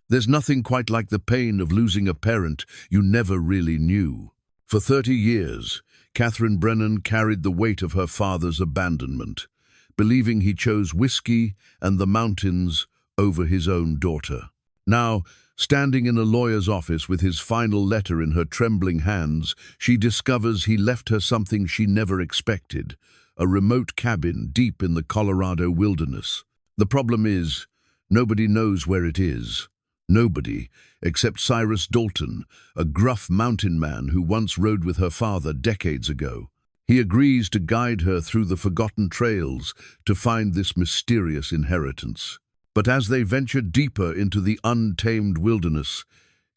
There's nothing quite like the pain of losing a parent you never really knew. For 30 years, Katherine Brennan carried the weight of her father's abandonment, believing he chose whiskey and the mountains over his own daughter. Now, standing in a lawyer's office with his final letter in her trembling hands, she discovers he left her something she never expected, a remote cabin deep in the Colorado wilderness. The problem is, nobody knows where it is. Nobody, except Cyrus Dalton, a gruff mountain man who once rode with her father decades ago. He agrees to guide her through the forgotten trails to find this mysterious inheritance. But as they venture deeper into the untamed wilderness,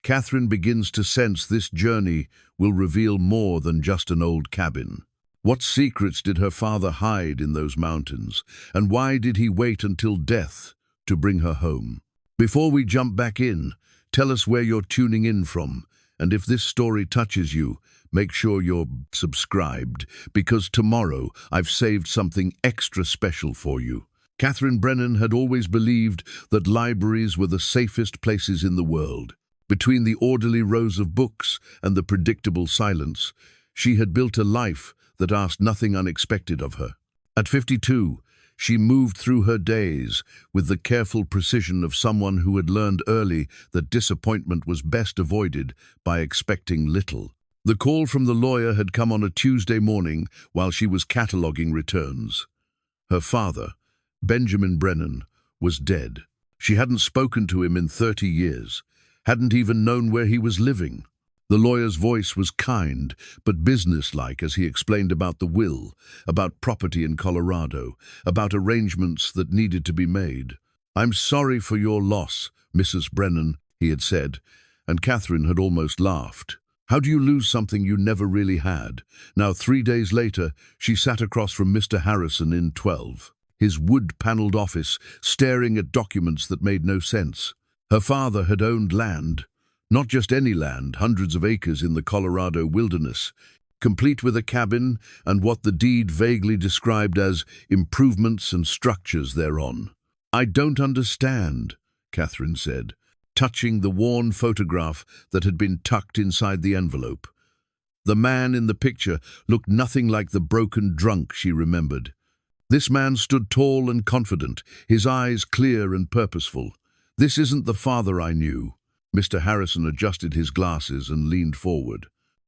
Katherine begins to sense this journey will reveal more than just an old cabin. What secrets did her father hide in those mountains, and why did he wait until death to bring her home? Before we jump back in, tell us where you're tuning in from, and if this story touches you, make sure you're subscribed, because tomorrow I've saved something extra special for you. Katherine Brennan had always believed that libraries were the safest places in the world. Between the orderly rows of books and the predictable silence, she had built a life that asked nothing unexpected of her. At 52, she moved through her days with the careful precision of someone who had learned early that disappointment was best avoided by expecting little. The call from the lawyer had come on a Tuesday morning while she was cataloging returns. Her father, Benjamin Brennan, was dead. She hadn't spoken to him in 30 years, hadn't even known where he was living. The lawyer's voice was kind but businesslike as he explained about the will, about property in Colorado, about arrangements that needed to be made. "I'm sorry for your loss, Mrs. Brennan," he had said, and Katherine had almost laughed. How do you lose something you never really had? Now, 3 days later, she sat across from Mr. Harrison in 12, his wood-paneled office, staring at documents that made no sense. Her father had owned land. Not just any land, hundreds of acres in the Colorado wilderness, complete with a cabin and what the deed vaguely described as improvements and structures thereon. "I don't understand," Katherine said, touching the worn photograph that had been tucked inside the envelope. The man in the picture looked nothing like the broken drunk she remembered. This man stood tall and confident, his eyes clear and purposeful. "This isn't the father I knew." Mr. Harrison adjusted his glasses and leaned forward.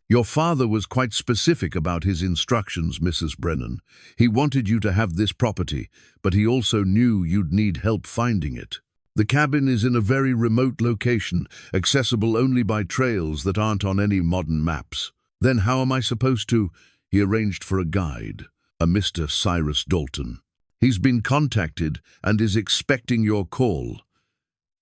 "Your father was quite specific about his instructions, Mrs. Brennan. He wanted you to have this property, but he also knew you'd need help finding it. The cabin is in a very remote location, accessible only by trails that aren't on any modern maps. Then how am I supposed to—" He arranged for a guide, a Mr. Cyrus Dalton. "He's been contacted and is expecting your call."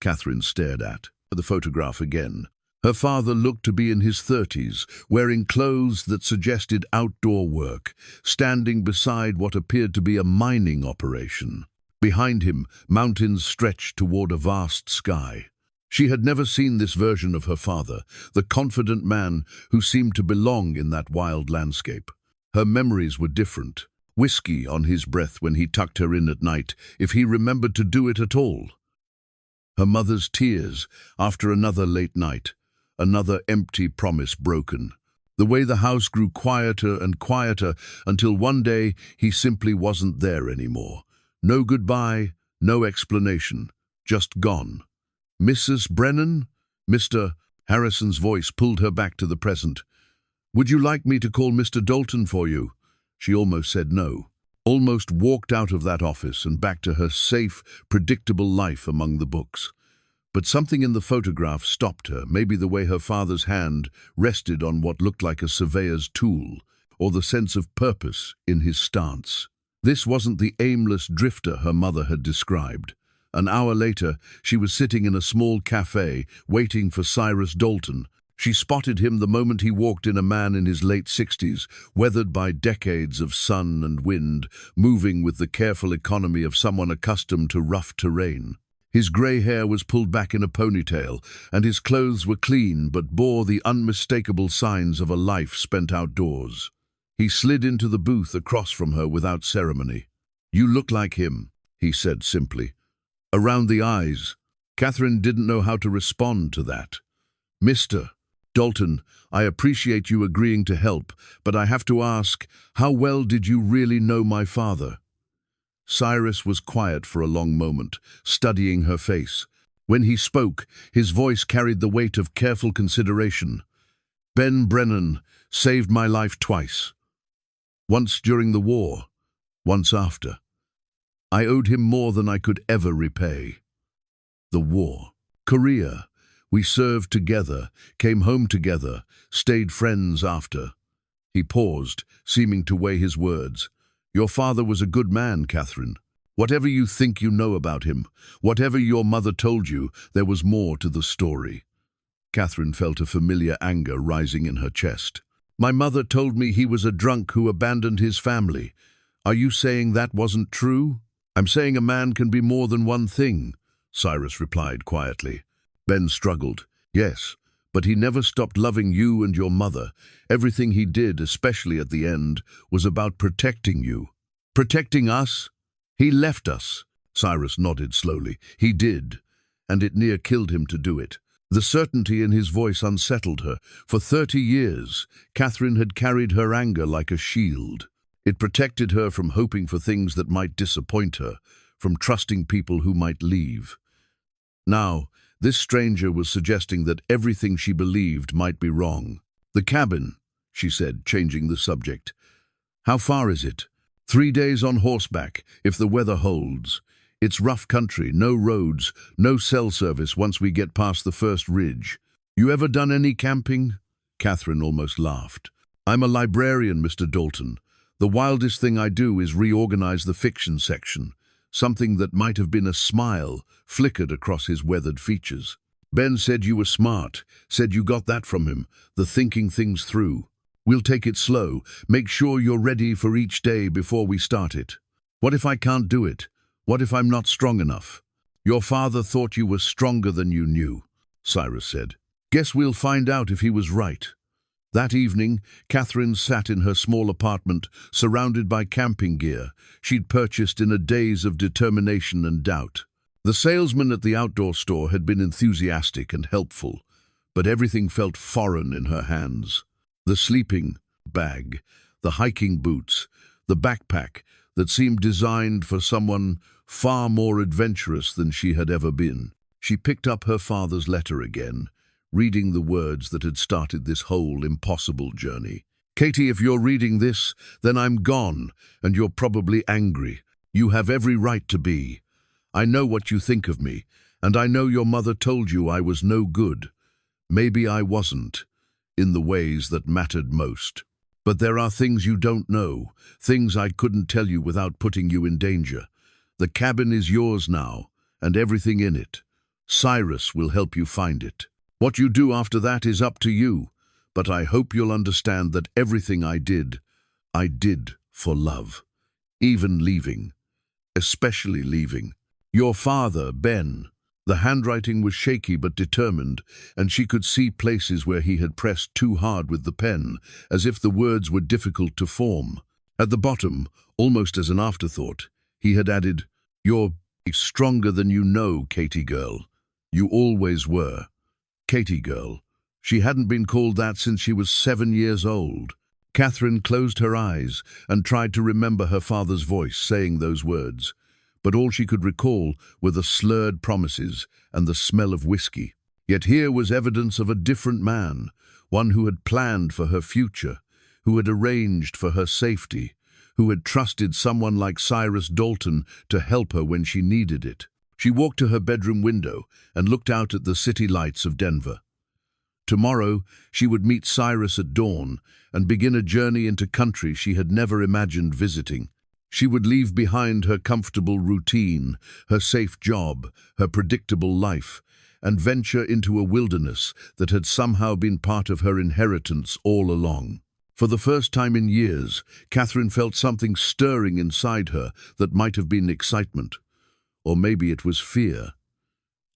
Katherine stared at the photograph again. Her father looked to be in his 30s, wearing clothes that suggested outdoor work, standing beside what appeared to be a mining operation. Behind him, mountains stretched toward a vast sky. She had never seen this version of her father, the confident man who seemed to belong in that wild landscape. Her memories were different. Whiskey on his breath when he tucked her in at night, if he remembered to do it at all. Her mother's tears after another late night, another empty promise broken. The way the house grew quieter and quieter until one day he simply wasn't there anymore. No goodbye, no explanation, just gone. "Mrs. Brennan?" Mr. Harrison's voice pulled her back to the present. "Would you like me to call Mr. Dalton for you?" She almost said no, almost walked out of that office and back to her safe, predictable life among the books. But something in the photograph stopped her, maybe the way her father's hand rested on what looked like a surveyor's tool, or the sense of purpose in his stance. This wasn't the aimless drifter her mother had described. An hour later, she was sitting in a small cafe, waiting for Cyrus Dalton. She spotted him the moment he walked in, a man in his late 60s, weathered by decades of sun and wind, moving with the careful economy of someone accustomed to rough terrain. His grey hair was pulled back in a ponytail, and his clothes were clean but bore the unmistakable signs of a life spent outdoors. He slid into the booth across from her without ceremony. "You look like him," he said simply. "Around the eyes." Katherine didn't know how to respond to that. Mr. Dalton, I appreciate you agreeing to help, but I have to ask, how well did you really know my father? Cyrus was quiet for a long moment, studying her face. When he spoke, his voice carried the weight of careful consideration. Ben Brennan saved my life twice. Once during the war, once after. I owed him more than I could ever repay. The war. Korea. We served together, came home together, stayed friends after. He paused, seeming to weigh his words. Your father was a good man, Katherine. Whatever you think you know about him, whatever your mother told you, there was more to the story. Katherine felt a familiar anger rising in her chest. My mother told me he was a drunk who abandoned his family. Are you saying that wasn't true? I'm saying a man can be more than one thing, Cyrus replied quietly. Ben struggled. Yes, but he never stopped loving you and your mother. Everything he did, especially at the end, was about protecting you. Protecting us? He left us. Cyrus nodded slowly. He did, and it near killed him to do it. The certainty in his voice unsettled her. For 30 years, Katherine had carried her anger like a shield. It protected her from hoping for things that might disappoint her, from trusting people who might leave. Now, this stranger was suggesting that everything she believed might be wrong. The cabin, she said, changing the subject. How far is it? 3 days on horseback, if the weather holds. It's rough country, no roads, no cell service once we get past the first ridge. You ever done any camping? Katherine almost laughed. I'm a librarian, Mr. Dalton. The wildest thing I do is reorganize the fiction section. Something that might have been a smile flickered across his weathered features. Ben said you were smart, said you got that from him, the thinking things through. We'll take it slow, make sure you're ready for each day before we start it. What if I can't do it? What if I'm not strong enough? Your father thought you were stronger than you knew, Cyrus said. Guess we'll find out if he was right. That evening, Katherine sat in her small apartment, surrounded by camping gear she'd purchased in a daze of determination and doubt. The salesman at the outdoor store had been enthusiastic and helpful, but everything felt foreign in her hands. The sleeping bag, the hiking boots, the backpack that seemed designed for someone far more adventurous than she had ever been. She picked up her father's letter again, reading the words that had started this whole impossible journey. Katie, if you're reading this, then I'm gone, and you're probably angry. You have every right to be. I know what you think of me, and I know your mother told you I was no good. Maybe I wasn't, in the ways that mattered most. But there are things you don't know, things I couldn't tell you without putting you in danger. The cabin is yours now, and everything in it. Cyrus will help you find it. What you do after that is up to you, but I hope you'll understand that everything I did for love. Even leaving. Especially leaving. Your father, Ben. The handwriting was shaky but determined, and she could see places where he had pressed too hard with the pen, as if the words were difficult to form. At the bottom, almost as an afterthought, he had added, You're stronger than you know, Katie girl. You always were. Katie girl. She hadn't been called that since she was 7 years old. Katherine closed her eyes and tried to remember her father's voice saying those words, but all she could recall were the slurred promises and the smell of whiskey. Yet here was evidence of a different man, one who had planned for her future, who had arranged for her safety, who had trusted someone like Cyrus Dalton to help her when she needed it. She walked to her bedroom window and looked out at the city lights of Denver. Tomorrow, she would meet Cyrus at dawn and begin a journey into country she had never imagined visiting. She would leave behind her comfortable routine, her safe job, her predictable life, and venture into a wilderness that had somehow been part of her inheritance all along. For the first time in years, Katherine felt something stirring inside her that might have been excitement. Or maybe it was fear.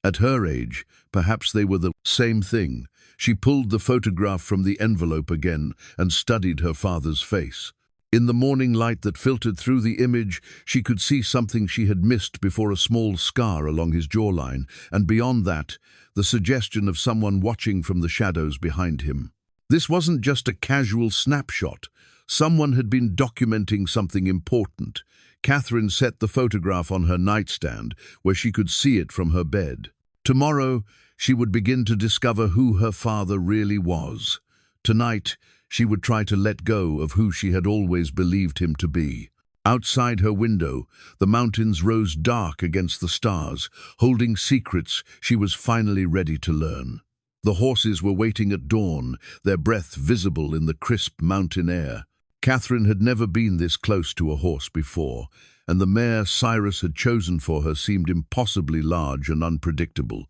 At her age, perhaps they were the same thing. She pulled the photograph from the envelope again and studied her father's face. In the morning light that filtered through the image, she could see something she had missed before: a small scar along his jawline, and beyond that, the suggestion of someone watching from the shadows behind him. This wasn't just a casual snapshot. Someone had been documenting something important. Katherine set the photograph on her nightstand, where she could see it from her bed. Tomorrow, she would begin to discover who her father really was. Tonight, she would try to let go of who she had always believed him to be. Outside her window, the mountains rose dark against the stars, holding secrets she was finally ready to learn. The horses were waiting at dawn, their breath visible in the crisp mountain air. Katherine had never been this close to a horse before, and the mare Cyrus had chosen for her seemed impossibly large and unpredictable.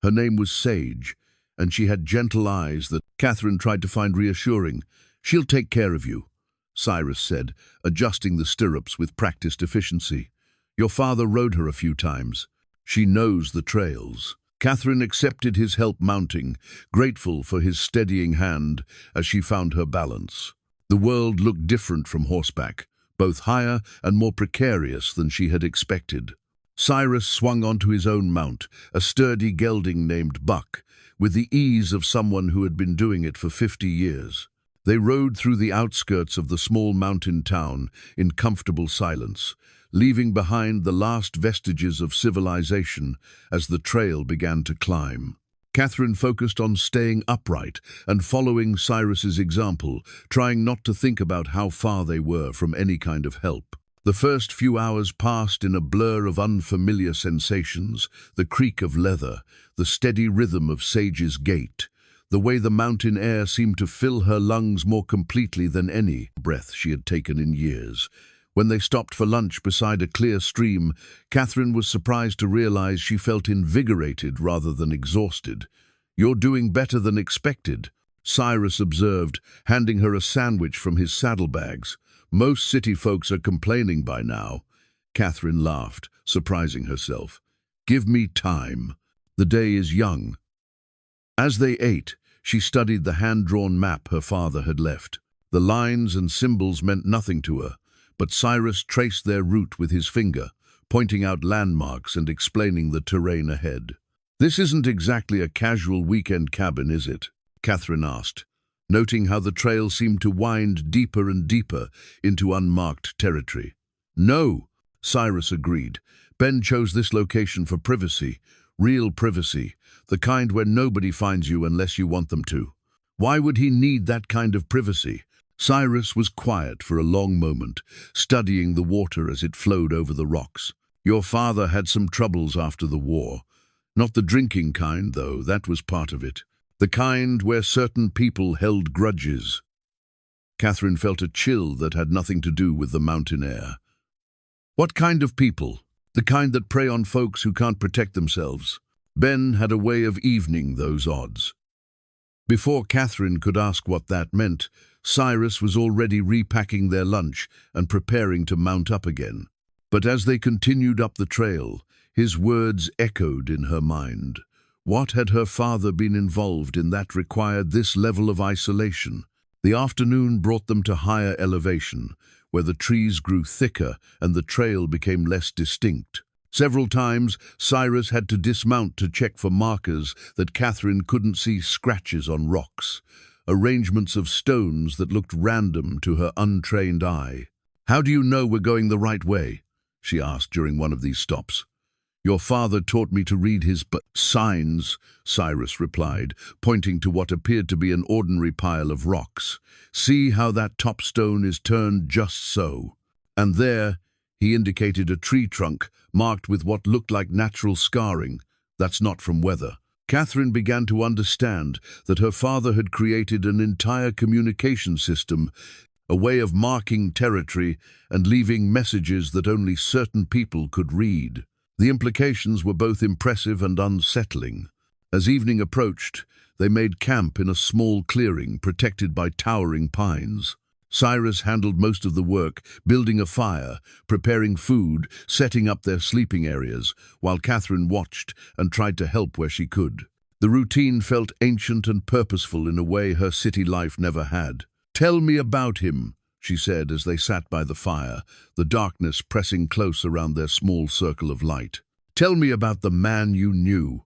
Her name was Sage, and she had gentle eyes that Katherine tried to find reassuring. "She'll take care of you," Cyrus said, adjusting the stirrups with practiced efficiency. "Your father rode her a few times. She knows the trails." Katherine accepted his help mounting, grateful for his steadying hand as she found her balance. The world looked different from horseback, both higher and more precarious than she had expected. Cyrus swung onto his own mount, a sturdy gelding named Buck, with the ease of someone who had been doing it for 50 years. They rode through the outskirts of the small mountain town in comfortable silence, leaving behind the last vestiges of civilization as the trail began to climb. Katherine focused on staying upright and following Cyrus's example, trying not to think about how far they were from any kind of help. The first few hours passed in a blur of unfamiliar sensations: the creak of leather, the steady rhythm of Sage's gait, the way the mountain air seemed to fill her lungs more completely than any breath she had taken in years. When they stopped for lunch beside a clear stream, Katherine was surprised to realize she felt invigorated rather than exhausted. "You're doing better than expected," Cyrus observed, handing her a sandwich from his saddlebags. "Most city folks are complaining by now." Katherine laughed, surprising herself. "Give me time. The day is young." As they ate, she studied the hand-drawn map her father had left. The lines and symbols meant nothing to her, but Cyrus traced their route with his finger, pointing out landmarks and explaining the terrain ahead. "This isn't exactly a casual weekend cabin, is it?" Katherine asked, noting how the trail seemed to wind deeper and deeper into unmarked territory. "No," Cyrus agreed. "Ben chose this location for privacy, real privacy, the kind where nobody finds you unless you want them to." "Why would he need that kind of privacy?" Cyrus was quiet for a long moment, studying the water as it flowed over the rocks. "Your father had some troubles after the war. Not the drinking kind, though, that was part of it. The kind where certain people held grudges." Katherine felt a chill that had nothing to do with the mountain air. "What kind of people?" "The kind that prey on folks who can't protect themselves. Ben had a way of evening those odds." Before Katherine could ask what that meant, Cyrus was already repacking their lunch and preparing to mount up again. But as they continued up the trail, his words echoed in her mind. What had her father been involved in that required this level of isolation? The afternoon brought them to higher elevation, where the trees grew thicker and the trail became less distinct. Several times, Cyrus had to dismount to check for markers that Katherine couldn't see: scratches on rocks, arrangements of stones that looked random to her untrained eye. "How do you know we're going the right way?" she asked during one of these stops. "Your father taught me to read his signs," Cyrus replied, pointing to what appeared to be an ordinary pile of rocks. "See how that top stone is turned just so. And there," he indicated a tree trunk marked with what looked like natural scarring. "That's not from weather." Katherine began to understand that her father had created an entire communication system, a way of marking territory and leaving messages that only certain people could read. The implications were both impressive and unsettling. As evening approached, they made camp in a small clearing protected by towering pines. Cyrus handled most of the work, building a fire, preparing food, setting up their sleeping areas, while Katherine watched and tried to help where she could. The routine felt ancient and purposeful in a way her city life never had. "Tell me about him," she said as they sat by the fire, the darkness pressing close around their small circle of light. "Tell me about the man you knew."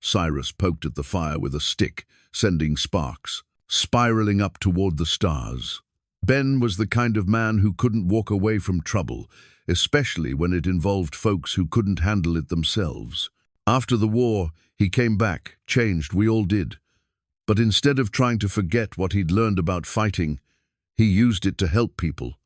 Cyrus poked at the fire with a stick, sending sparks, spiraling up toward the stars. Ben was the kind of man who couldn't walk away from trouble, especially when it involved folks who couldn't handle it themselves. After the war, he came back, changed, we all did. But instead of trying to forget what he'd learned about fighting, he used it to help people.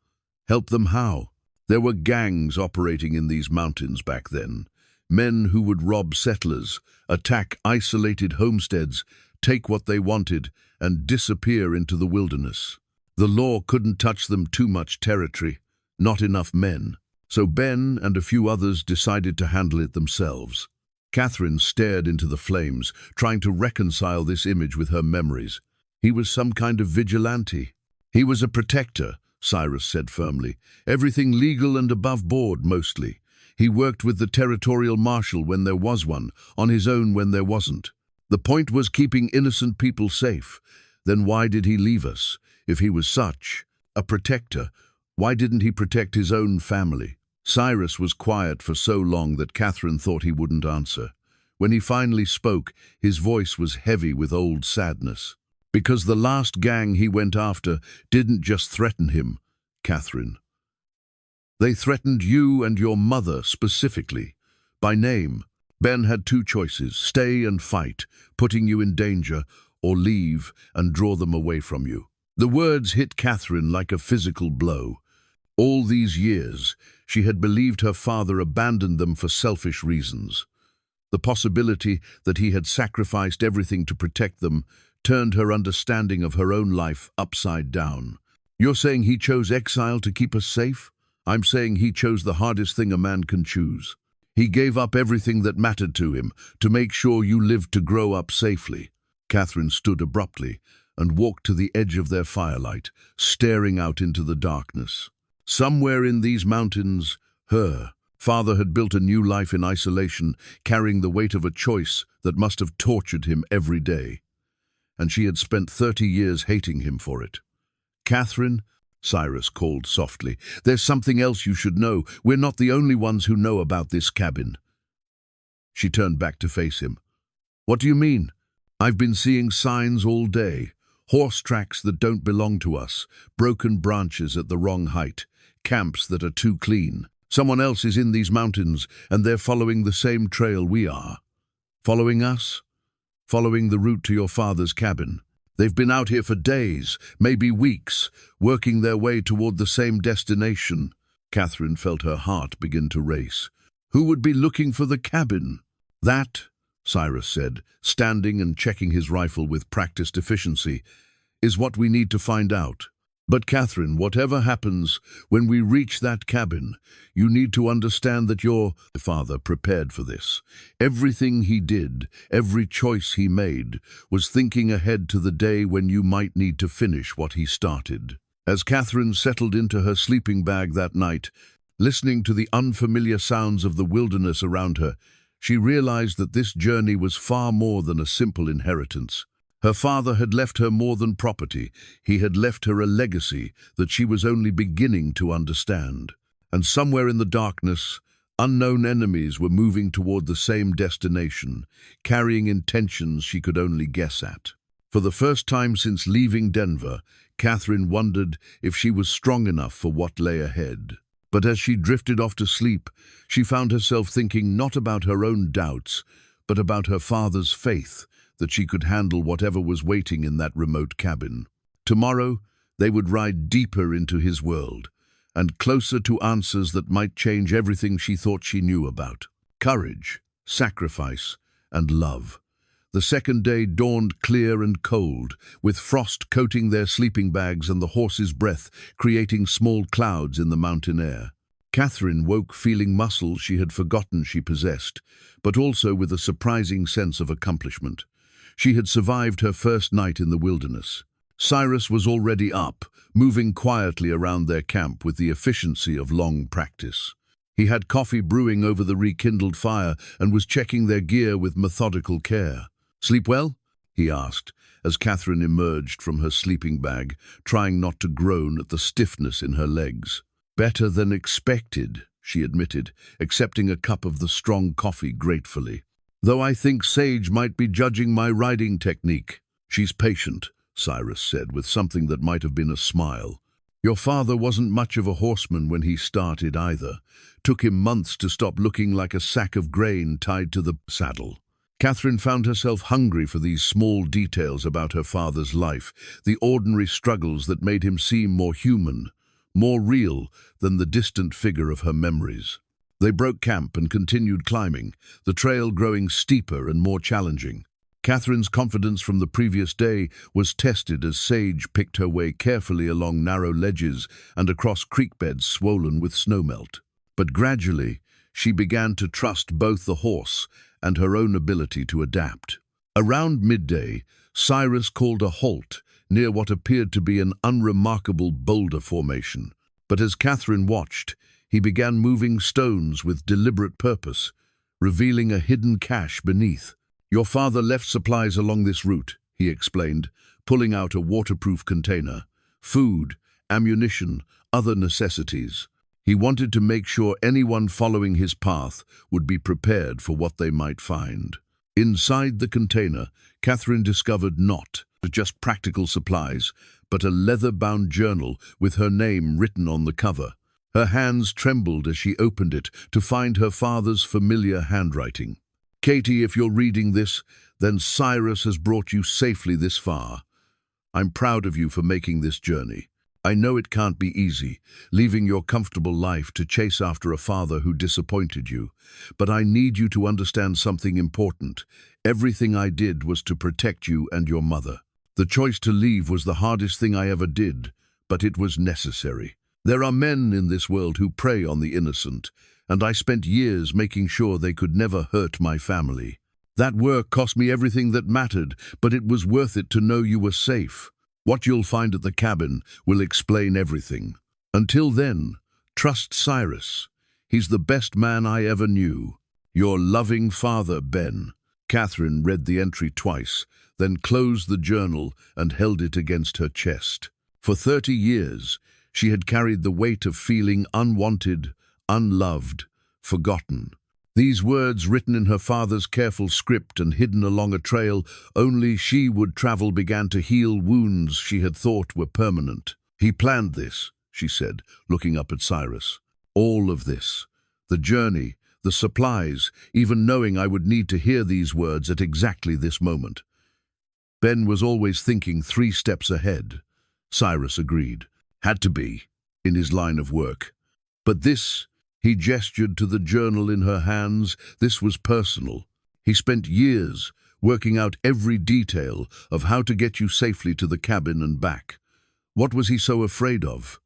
Help them how? There were gangs operating in these mountains back then. Men who would rob settlers, attack isolated homesteads, take what they wanted, and disappear into the wilderness. The law couldn't touch them, too much territory, not enough men. So Ben and a few others decided to handle it themselves. Katherine stared into the flames, trying to reconcile this image with her memories. He was some kind of vigilante. He was a protector, Cyrus said firmly. Everything legal and above board, mostly. He worked with the territorial marshal when there was one, on his own when there wasn't. The point was keeping innocent people safe. Then why did he leave us? If he was such a protector, why didn't he protect his own family? Cyrus was quiet for so long that Katherine thought he wouldn't answer. When he finally spoke, his voice was heavy with old sadness. Because the last gang he went after didn't just threaten him, Katherine. They threatened you and your mother specifically, by name. Ben had two choices, stay and fight, putting you in danger, or leave and draw them away from you. The words hit Katherine like a physical blow. All these years, she had believed her father abandoned them for selfish reasons. The possibility that he had sacrificed everything to protect them turned her understanding of her own life upside down. You're saying he chose exile to keep us safe? I'm saying he chose the hardest thing a man can choose. He gave up everything that mattered to him to make sure you lived to grow up safely. Katherine stood abruptly and walked to the edge of their firelight, staring out into the darkness. Somewhere in these mountains, her father had built a new life in isolation, carrying the weight of a choice that must have tortured him every day. And she had spent 30 years hating him for it. "Katherine," Cyrus called softly, "there's something else you should know. We're not the only ones who know about this cabin." She turned back to face him. "What do you mean?" "I've been seeing signs all day. Horse tracks that don't belong to us, broken branches at the wrong height, camps that are too clean. Someone else is in these mountains, and they're following the same trail we are." "Following us?" "Following the route to your father's cabin. They've been out here for days, maybe weeks, working their way toward the same destination." Katherine felt her heart begin to race. "Who would be looking for the cabin?" "That," Cyrus said, standing and checking his rifle with practiced efficiency, "is what we need to find out. But Katherine, whatever happens, when we reach that cabin, you need to understand that your father prepared for this. Everything he did, every choice he made, was thinking ahead to the day when you might need to finish what he started." As Katherine settled into her sleeping bag that night, listening to the unfamiliar sounds of the wilderness around her, she realized that this journey was far more than a simple inheritance. Her father had left her more than property. He had left her a legacy that she was only beginning to understand. And somewhere in the darkness, unknown enemies were moving toward the same destination, carrying intentions she could only guess at. For the first time since leaving Denver, Katherine wondered if she was strong enough for what lay ahead. But as she drifted off to sleep, she found herself thinking not about her own doubts, but about her father's faith that she could handle whatever was waiting in that remote cabin. Tomorrow, they would ride deeper into his world, and closer to answers that might change everything she thought she knew about. Courage, sacrifice, and love. The second day dawned clear and cold, with frost coating their sleeping bags and the horse's breath creating small clouds in the mountain air. Katherine woke feeling muscles she had forgotten she possessed, but also with a surprising sense of accomplishment. She had survived her first night in the wilderness. Cyrus was already up, moving quietly around their camp with the efficiency of long practice. He had coffee brewing over the rekindled fire and was checking their gear with methodical care. "Sleep well?" he asked, as Katherine emerged from her sleeping bag, trying not to groan at the stiffness in her legs. "Better than expected," she admitted, accepting a cup of the strong coffee gratefully. "Though I think Sage might be judging my riding technique." "She's patient," Cyrus said, with something that might have been a smile. "Your father wasn't much of a horseman when he started either. Took him months to stop looking like a sack of grain tied to the saddle." Katherine found herself hungry for these small details about her father's life, the ordinary struggles that made him seem more human, more real than the distant figure of her memories. They broke camp and continued climbing, the trail growing steeper and more challenging. Katherine's confidence from the previous day was tested as Sage picked her way carefully along narrow ledges and across creek beds swollen with snowmelt. But gradually, she began to trust both the horse and her own ability to adapt. Around midday, Cyrus called a halt near what appeared to be an unremarkable boulder formation. But as Katherine watched, he began moving stones with deliberate purpose, revealing a hidden cache beneath. "Your father left supplies along this route," he explained, pulling out a waterproof container. "Food, ammunition, other necessities." He wanted to make sure anyone following his path would be prepared for what they might find. Inside the container, Katherine discovered not just practical supplies, but a leather-bound journal with her name written on the cover. Her hands trembled as she opened it to find her father's familiar handwriting. "Katie, if you're reading this, then Cyrus has brought you safely this far. I'm proud of you for making this journey. I know it can't be easy, leaving your comfortable life to chase after a father who disappointed you. But I need you to understand something important. Everything I did was to protect you and your mother. The choice to leave was the hardest thing I ever did, but it was necessary. There are men in this world who prey on the innocent, and I spent years making sure they could never hurt my family. That work cost me everything that mattered, but it was worth it to know you were safe. What you'll find at the cabin will explain everything. Until then, trust Cyrus. He's the best man I ever knew. Your loving father, Ben." Katherine read the entry twice, then closed the journal and held it against her chest. For 30 years, she had carried the weight of feeling unwanted, unloved, forgotten. These words, written in her father's careful script and hidden along a trail only she would travel, began to heal wounds she had thought were permanent. "He planned this," she said, looking up at Cyrus. "All of this. The journey, the supplies, even knowing I would need to hear these words at exactly this moment." Ben was always thinking 3 steps ahead, Cyrus agreed. Had to be, in his line of work. But this, he gestured to the journal in her hands, this was personal. He spent years working out every detail of how to get you safely to the cabin and back. What was he so afraid of?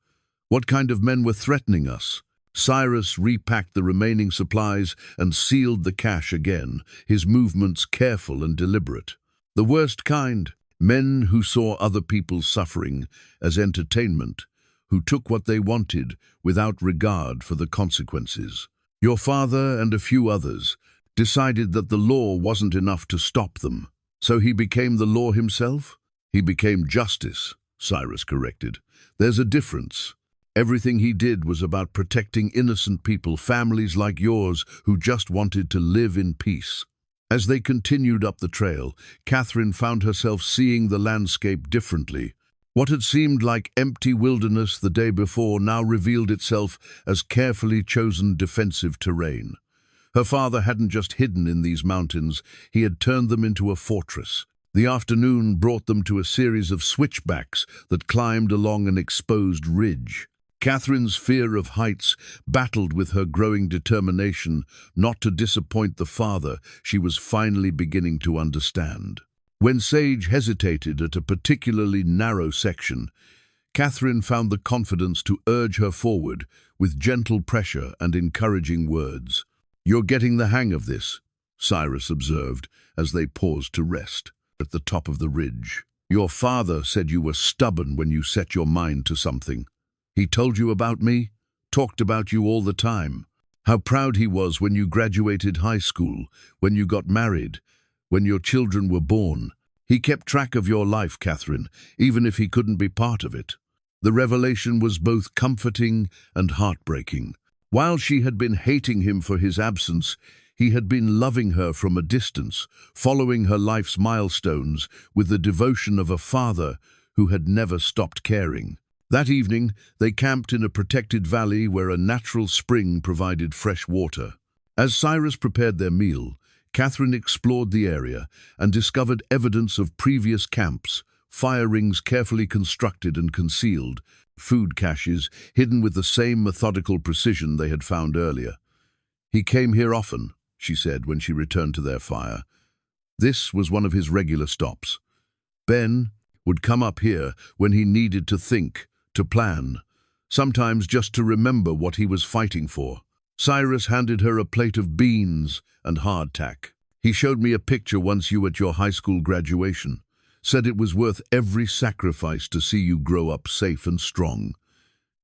What kind of men were threatening us? Cyrus repacked the remaining supplies and sealed the cache again, his movements careful and deliberate. The worst kind, men who saw other people's suffering as entertainment, who took what they wanted without regard for the consequences. Your father and a few others decided that the law wasn't enough to stop them. So he became the law himself? He became justice, Cyrus corrected. There's a difference. Everything he did was about protecting innocent people, families like yours, who just wanted to live in peace. As they continued up the trail, Katherine found herself seeing the landscape differently. What had seemed like empty wilderness the day before now revealed itself as carefully chosen defensive terrain. Her father hadn't just hidden in these mountains, he had turned them into a fortress. The afternoon brought them to a series of switchbacks that climbed along an exposed ridge. Katherine's fear of heights battled with her growing determination not to disappoint the father she was finally beginning to understand. When Sage hesitated at a particularly narrow section, Katherine found the confidence to urge her forward with gentle pressure and encouraging words. "You're getting the hang of this," Cyrus observed as they paused to rest at the top of the ridge. "Your father said you were stubborn when you set your mind to something. He told you about me, talked about you all the time. How proud he was when you graduated high school, when you got married, when your children were born. He kept track of your life, Katherine, even if he couldn't be part of it. The revelation was both comforting and heartbreaking. While she had been hating him for his absence, he had been loving her from a distance, following her life's milestones with the devotion of a father who had never stopped caring. That evening, they camped in a protected valley where a natural spring provided fresh water. As Cyrus prepared their meal, Katherine explored the area and discovered evidence of previous camps, fire rings carefully constructed and concealed, food caches hidden with the same methodical precision they had found earlier. "He came here often," she said when she returned to their fire. This was one of his regular stops. Ben would come up here when he needed to think, to plan, sometimes just to remember what he was fighting for. Cyrus handed her a plate of beans and hardtack. "He showed me a picture once you at your high school graduation. Said it was worth every sacrifice to see you grow up safe and strong."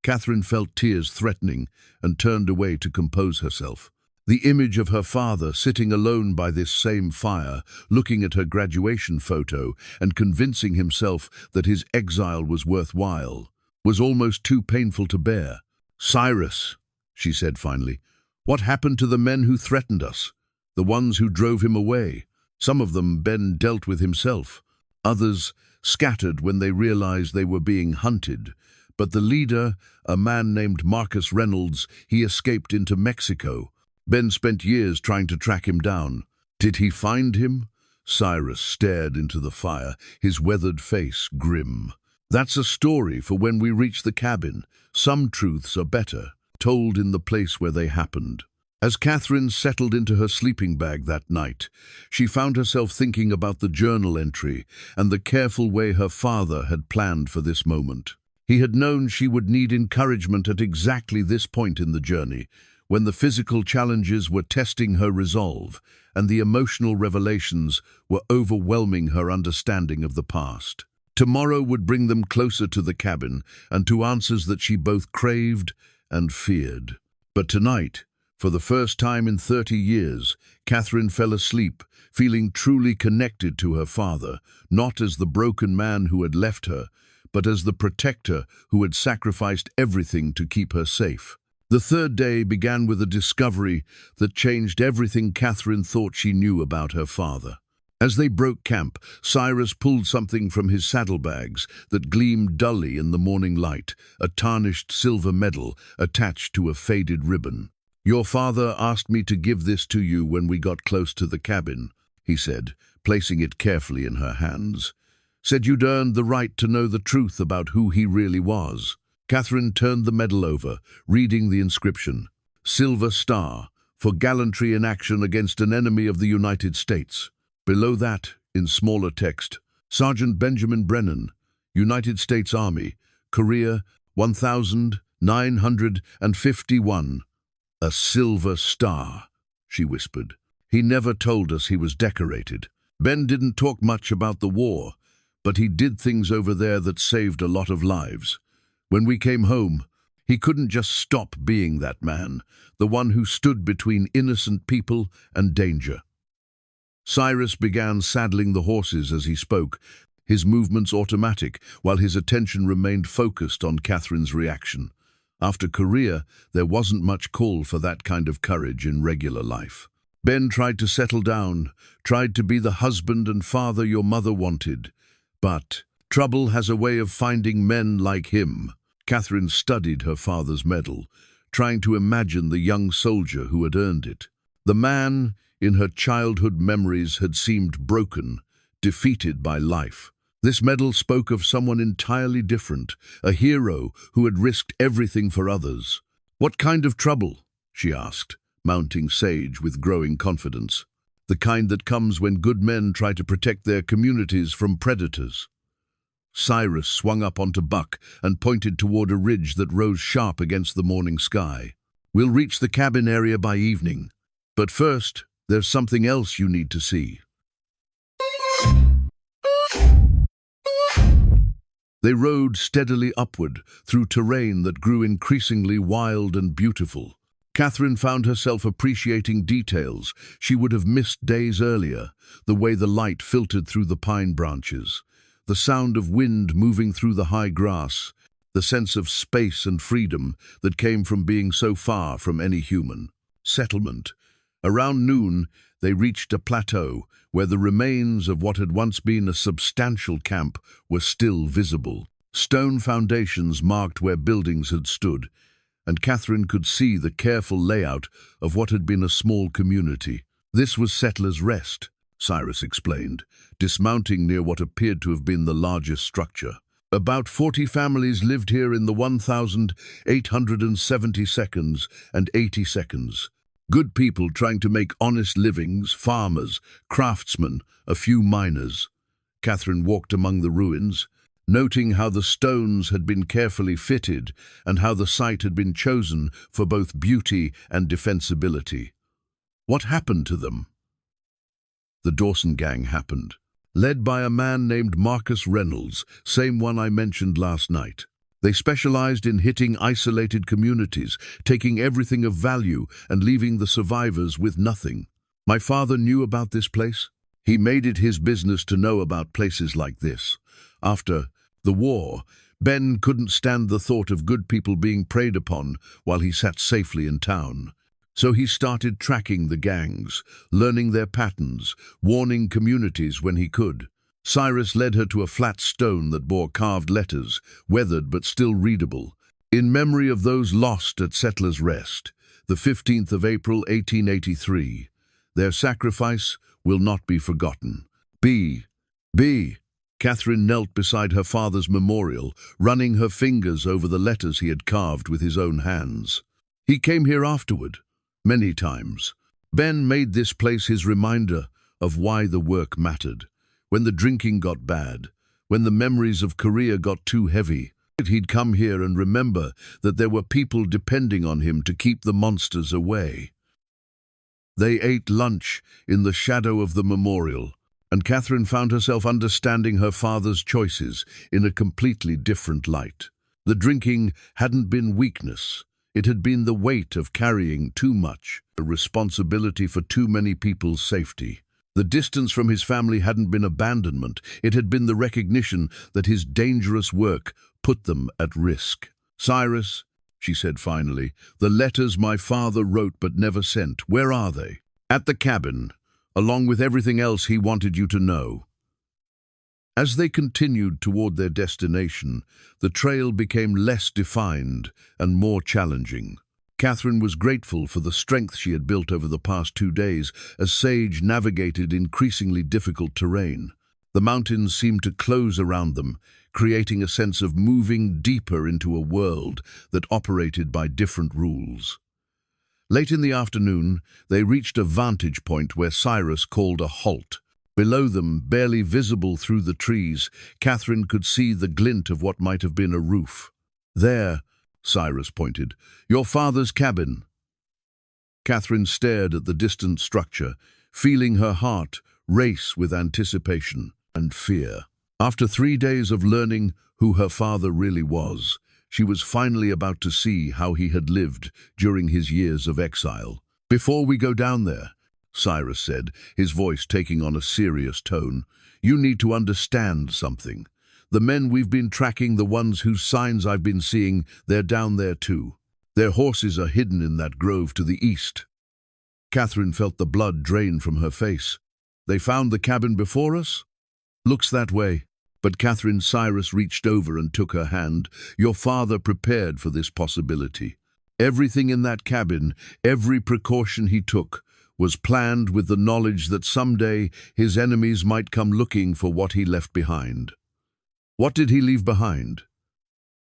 Katherine felt tears threatening and turned away to compose herself. The image of her father sitting alone by this same fire, looking at her graduation photo and convincing himself that his exile was worthwhile, was almost too painful to bear. "Cyrus," she said finally, "what happened to the men who threatened us? The ones who drove him away? Some of them Ben dealt with himself. Others scattered when they realized they were being hunted. But the leader, a man named Marcus Reynolds, he escaped into Mexico. Ben spent years trying to track him down. Did he find him?" Cyrus stared into the fire, his weathered face grim. "That's a story for when we reach the cabin. Some truths are better told in the place where they happened." As Katherine settled into her sleeping bag that night, she found herself thinking about the journal entry and the careful way her father had planned for this moment. He had known she would need encouragement at exactly this point in the journey, when the physical challenges were testing her resolve and the emotional revelations were overwhelming her understanding of the past. Tomorrow would bring them closer to the cabin and to answers that she both craved and feared. But tonight, for the first time in 30 years, Katherine fell asleep, feeling truly connected to her father, not as the broken man who had left her, but as the protector who had sacrificed everything to keep her safe. The third day began with a discovery that changed everything Katherine thought she knew about her father. As they broke camp, Cyrus pulled something from his saddlebags that gleamed dully in the morning light, a tarnished silver medal attached to a faded ribbon. "Your father asked me to give this to you when we got close to the cabin," he said, placing it carefully in her hands. "Said you'd earned the right to know the truth about who he really was." Katherine turned the medal over, reading the inscription. "Silver Star, for gallantry in action against an enemy of the United States." Below that, in smaller text, "Sergeant Benjamin Brennan, United States Army, Korea, 1951. "A silver star," she whispered. "He never told us he was decorated. Ben didn't talk much about the war, but he did things over there that saved a lot of lives. When we came home, he couldn't just stop being that man, the one who stood between innocent people and danger." Cyrus began saddling the horses as he spoke, his movements automatic, while his attention remained focused on Katherine's reaction. After Korea, there wasn't much call for that kind of courage in regular life. Ben tried to settle down, tried to be the husband and father your mother wanted. But trouble has a way of finding men like him. Katherine studied her father's medal, trying to imagine the young soldier who had earned it. The man, in her childhood memories, had seemed broken, defeated by life. This medal spoke of someone entirely different, a hero who had risked everything for others. "What kind of trouble?" she asked, mounting sage with growing confidence. "The kind that comes when good men try to protect their communities from predators." Cyrus swung up onto Buck and pointed toward a ridge that rose sharp against the morning sky. "We'll reach the cabin area by evening. But first, there's something else you need to see." They rode steadily upward through terrain that grew increasingly wild and beautiful. Katherine found herself appreciating details she would have missed days earlier, the way the light filtered through the pine branches, the sound of wind moving through the high grass, the sense of space and freedom that came from being so far from any human settlement. Around noon, they reached a plateau where the remains of what had once been a substantial camp were still visible. Stone foundations marked where buildings had stood, and Katherine could see the careful layout of what had been a small community. This was Settlers' Rest, Cyrus explained, dismounting near what appeared to have been the largest structure. About 40 families lived here in the 1,870 seconds and 80 seconds. Good people trying to make honest livings, farmers, craftsmen, a few miners. Katherine walked among the ruins, noting how the stones had been carefully fitted and how the site had been chosen for both beauty and defensibility. What happened to them? The Dawson gang happened, led by a man named Marcus Reynolds, same one I mentioned last night. They specialized in hitting isolated communities, taking everything of value and leaving the survivors with nothing. My father knew about this place. He made it his business to know about places like this. After the war, Ben couldn't stand the thought of good people being preyed upon while he sat safely in town. So he started tracking the gangs, learning their patterns, warning communities when he could. Cyrus led her to a flat stone that bore carved letters, weathered but still readable. In memory of those lost at Settlers' Rest, the 15th of April 1883, their sacrifice will not be forgotten. B. Katherine knelt beside her father's memorial, running her fingers over the letters he had carved with his own hands. He came here afterward, many times. Ben made this place his reminder of why the work mattered. When the drinking got bad, when the memories of Korea got too heavy, he'd come here and remember that there were people depending on him to keep the monsters away. They ate lunch in the shadow of the memorial, and Katherine found herself understanding her father's choices in a completely different light. The drinking hadn't been weakness. It had been the weight of carrying too much, a responsibility for too many people's safety. The distance from his family hadn't been abandonment. It had been the recognition that his dangerous work put them at risk. "Cyrus," she said finally, "the letters my father wrote but never sent, where are they?" "At the cabin, along with everything else he wanted you to know." As they continued toward their destination, the trail became less defined and more challenging. Katherine was grateful for the strength she had built over the past 2 days as Sage navigated increasingly difficult terrain. The mountains seemed to close around them, creating a sense of moving deeper into a world that operated by different rules. Late in the afternoon, they reached a vantage point where Cyrus called a halt. Below them, barely visible through the trees, Katherine could see the glint of what might have been a roof. "There," Cyrus pointed, "your father's cabin." Katherine stared at the distant structure, feeling her heart race with anticipation and fear. After 3 days of learning who her father really was, she was finally about to see how he had lived during his years of exile. "Before we go down there," Cyrus said, his voice taking on a serious tone, "you need to understand something. The men we've been tracking, the ones whose signs I've been seeing, they're down there too. Their horses are hidden in that grove to the east." Katherine felt the blood drain from her face. "They found the cabin before us?" "Looks that way." But Cyrus reached over and took her hand. "Your father prepared for this possibility. Everything in that cabin, every precaution he took, was planned with the knowledge that someday his enemies might come looking for what he left behind." "What did he leave behind?"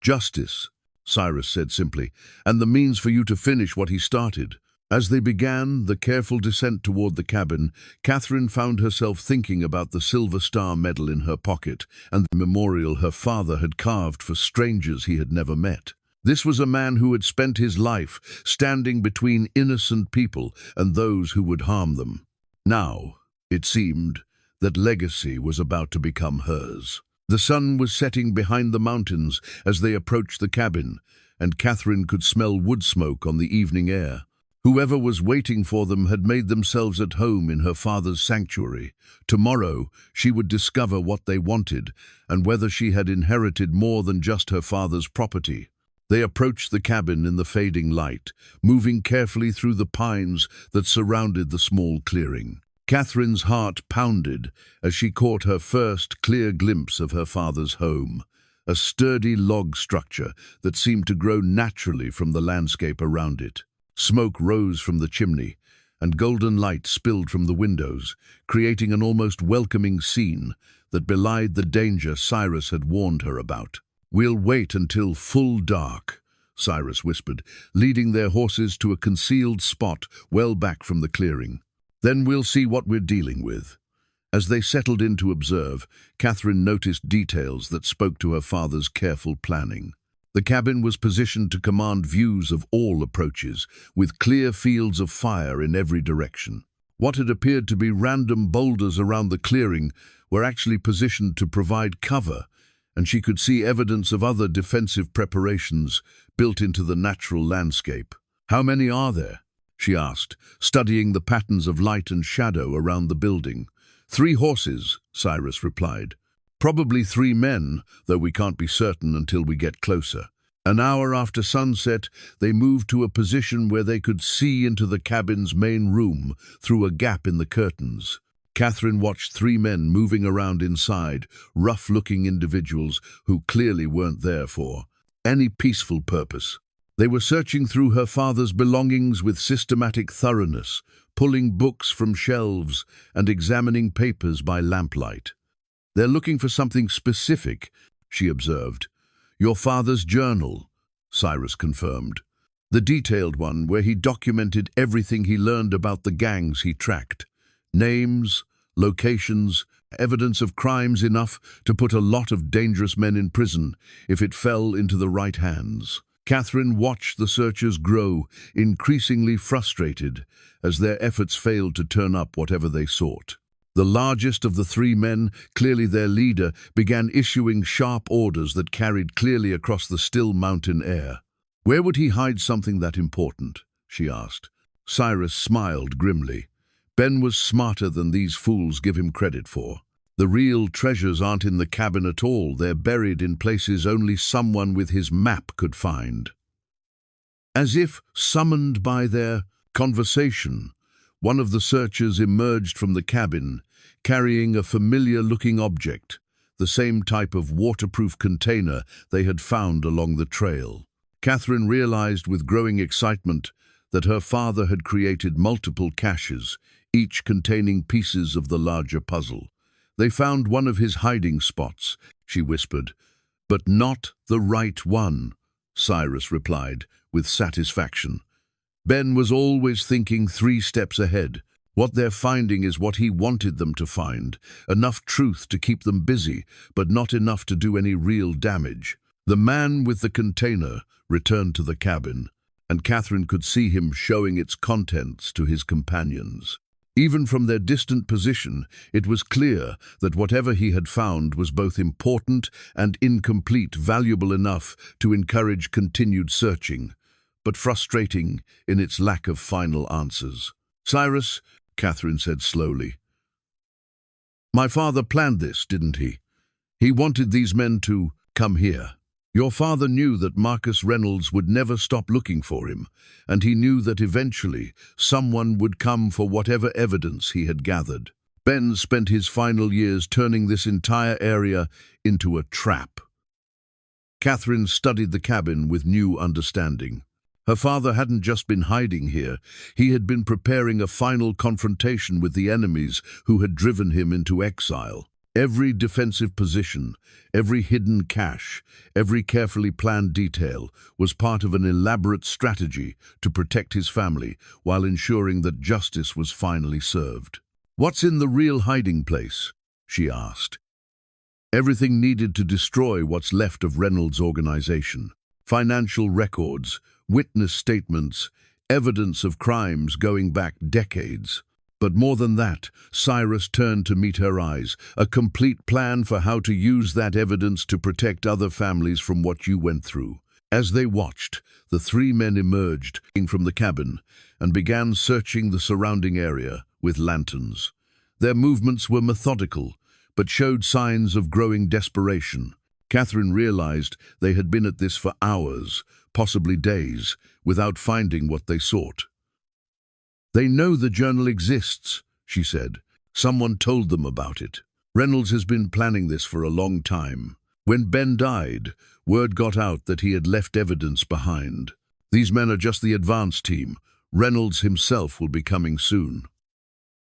"Justice," Cyrus said simply, "and the means for you to finish what he started." As they began the careful descent toward the cabin, Katherine found herself thinking about the Silver Star medal in her pocket and the memorial her father had carved for strangers he had never met. This was a man who had spent his life standing between innocent people and those who would harm them. Now, it seemed, that legacy was about to become hers. The sun was setting behind the mountains as they approached the cabin, and Katherine could smell wood smoke on the evening air. Whoever was waiting for them had made themselves at home in her father's sanctuary. Tomorrow she would discover what they wanted and whether she had inherited more than just her father's property. They approached the cabin in the fading light, moving carefully through the pines that surrounded the small clearing. Katherine's heart pounded as she caught her first clear glimpse of her father's home, a sturdy log structure that seemed to grow naturally from the landscape around it. Smoke rose from the chimney, and golden light spilled from the windows, creating an almost welcoming scene that belied the danger Cyrus had warned her about. "We'll wait until full dark," Cyrus whispered, leading their horses to a concealed spot well back from the clearing. "Then we'll see what we're dealing with." As they settled in to observe, Katherine noticed details that spoke to her father's careful planning. The cabin was positioned to command views of all approaches, with clear fields of fire in every direction. What had appeared to be random boulders around the clearing were actually positioned to provide cover, and she could see evidence of other defensive preparations built into the natural landscape. "How many are there?" she asked, studying the patterns of light and shadow around the building. "3 horses," Cyrus replied. "Probably 3 men, though we can't be certain until we get closer." An hour after sunset, they moved to a position where they could see into the cabin's main room through a gap in the curtains. Katherine watched 3 men moving around inside, rough-looking individuals who clearly weren't there for any peaceful purpose. They were searching through her father's belongings with systematic thoroughness, pulling books from shelves and examining papers by lamplight. "They're looking for something specific," she observed. "Your father's journal," Cyrus confirmed. "The detailed one where he documented everything he learned about the gangs he tracked. Names, locations, evidence of crimes enough to put a lot of dangerous men in prison if it fell into the right hands." Katherine watched the searchers grow, increasingly frustrated as their efforts failed to turn up whatever they sought. The largest of the 3 men, clearly their leader, began issuing sharp orders that carried clearly across the still mountain air. "Where would he hide something that important?" she asked. Cyrus smiled grimly. "Ben was smarter than these fools give him credit for. The real treasures aren't in the cabin at all. They're buried in places only someone with his map could find." As if summoned by their conversation, one of the searchers emerged from the cabin, carrying a familiar-looking object, the same type of waterproof container they had found along the trail. Katherine realized with growing excitement that her father had created multiple caches, each containing pieces of the larger puzzle. "They found one of his hiding spots," she whispered. "But not the right one," Cyrus replied, with satisfaction. Ben was always thinking 3 steps ahead. What they're finding is what he wanted them to find, enough truth to keep them busy, but not enough to do any real damage. The man with the container returned to the cabin, and Katherine could see him showing its contents to his companions. Even from their distant position, it was clear that whatever he had found was both important and incomplete, valuable enough to encourage continued searching, but frustrating in its lack of final answers. "Cyrus," Katherine said slowly, "my father planned this, didn't he? He wanted these men to come here. Your father knew that Marcus Reynolds would never stop looking for him, and he knew that eventually someone would come for whatever evidence he had gathered. Ben spent his final years turning this entire area into a trap." Katherine studied the cabin with new understanding. Her father hadn't just been hiding here, he had been preparing a final confrontation with the enemies who had driven him into exile. Every defensive position, every hidden cache, every carefully planned detail was part of an elaborate strategy to protect his family while ensuring that justice was finally served. "What's in the real hiding place?" she asked. "Everything needed to destroy what's left of Reynolds' organization. Financial records, witness statements, evidence of crimes going back decades. But more than that, Cyrus turned to meet her eyes, a complete plan for how to use that evidence to protect other families from what you went through. As they watched, the three men emerged from the cabin and began searching the surrounding area with lanterns. Their movements were methodical, but showed signs of growing desperation. Katherine realized they had been at this for hours, possibly days, without finding what they sought. "They know the journal exists," she said. "Someone told them about it. Reynolds has been planning this for a long time. When Ben died, word got out that he had left evidence behind. These men are just the advance team. Reynolds himself will be coming soon."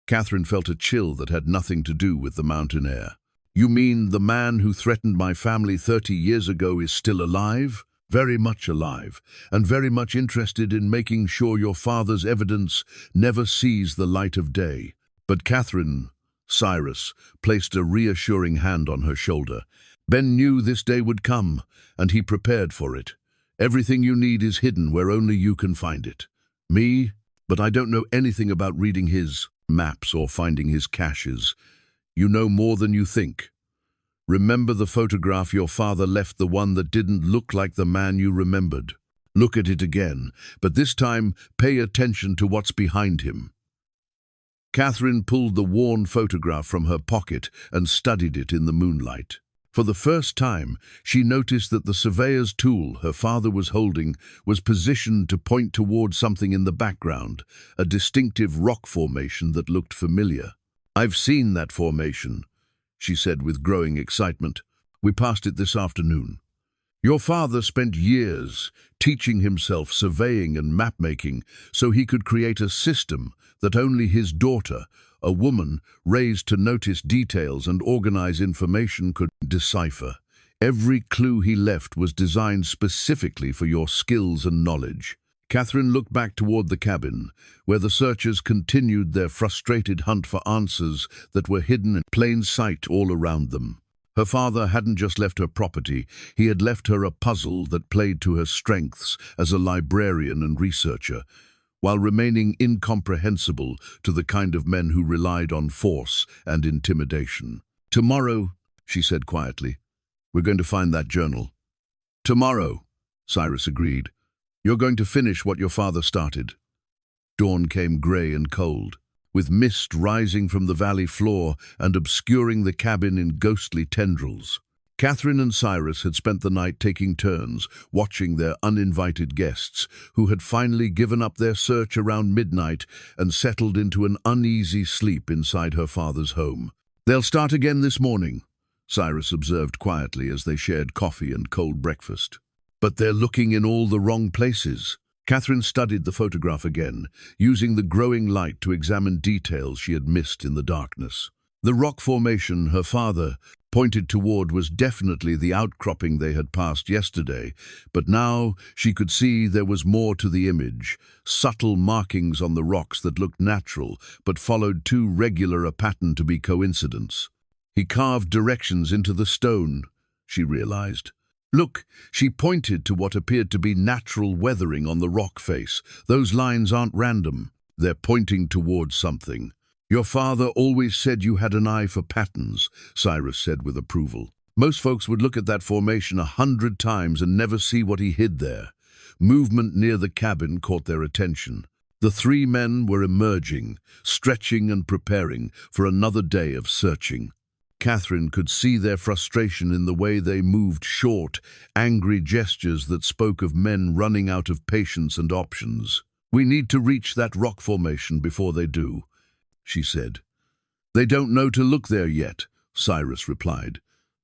Katherine felt a chill that had nothing to do with the mountain air. "You mean the man who threatened my family 30 years ago is still alive?" "Very much alive, and very much interested in making sure your father's evidence never sees the light of day." But Katherine, Cyrus, placed a reassuring hand on her shoulder. "Ben knew this day would come, and he prepared for it. Everything you need is hidden where only you can find it. Me? But I don't know anything about reading his maps or finding his caches. You know more than you think. Remember the photograph your father left, the one that didn't look like the man you remembered? Look at it again, but this time pay attention to what's behind him." Katherine pulled the worn photograph from her pocket and studied it in the moonlight. For the first time, she noticed that the surveyor's tool her father was holding was positioned to point toward something in the background, a distinctive rock formation that looked familiar. "I've seen that formation," she said with growing excitement. "We passed it this afternoon. Your father spent years teaching himself surveying and map-making so he could create a system that only his daughter, a woman raised to notice details and organize information, could decipher. Every clue he left was designed specifically for your skills and knowledge." Katherine looked back toward the cabin, where the searchers continued their frustrated hunt for answers that were hidden in plain sight all around them. Her father hadn't just left her property, he had left her a puzzle that played to her strengths as a librarian and researcher, while remaining incomprehensible to the kind of men who relied on force and intimidation. "Tomorrow," she said quietly, "we're going to find that journal." "Tomorrow," Cyrus agreed. "You're going to finish what your father started." Dawn came grey and cold, with mist rising from the valley floor and obscuring the cabin in ghostly tendrils. Katherine and Cyrus had spent the night taking turns, watching their uninvited guests, who had finally given up their search around midnight and settled into an uneasy sleep inside her father's home. "They'll start again this morning," Cyrus observed quietly as they shared coffee and cold breakfast. "But they're looking in all the wrong places." Katherine studied the photograph again, using the growing light to examine details she had missed in the darkness. The rock formation her father pointed toward was definitely the outcropping they had passed yesterday, but now she could see there was more to the image, subtle markings on the rocks that looked natural but followed too regular a pattern to be coincidence. "He carved directions into the stone," she realized. "Look," she pointed to what appeared to be natural weathering on the rock face. "Those lines aren't random. They're pointing towards something." "Your father always said you had an eye for patterns," Cyrus said with approval. "Most folks would look at that formation 100 times and never see what he hid there." Movement near the cabin caught their attention. The three men were emerging, stretching and preparing for another day of searching. Katherine could see their frustration in the way they moved, short, angry gestures that spoke of men running out of patience and options. "We need to reach that rock formation before they do," she said. "They don't know to look there yet," Cyrus replied.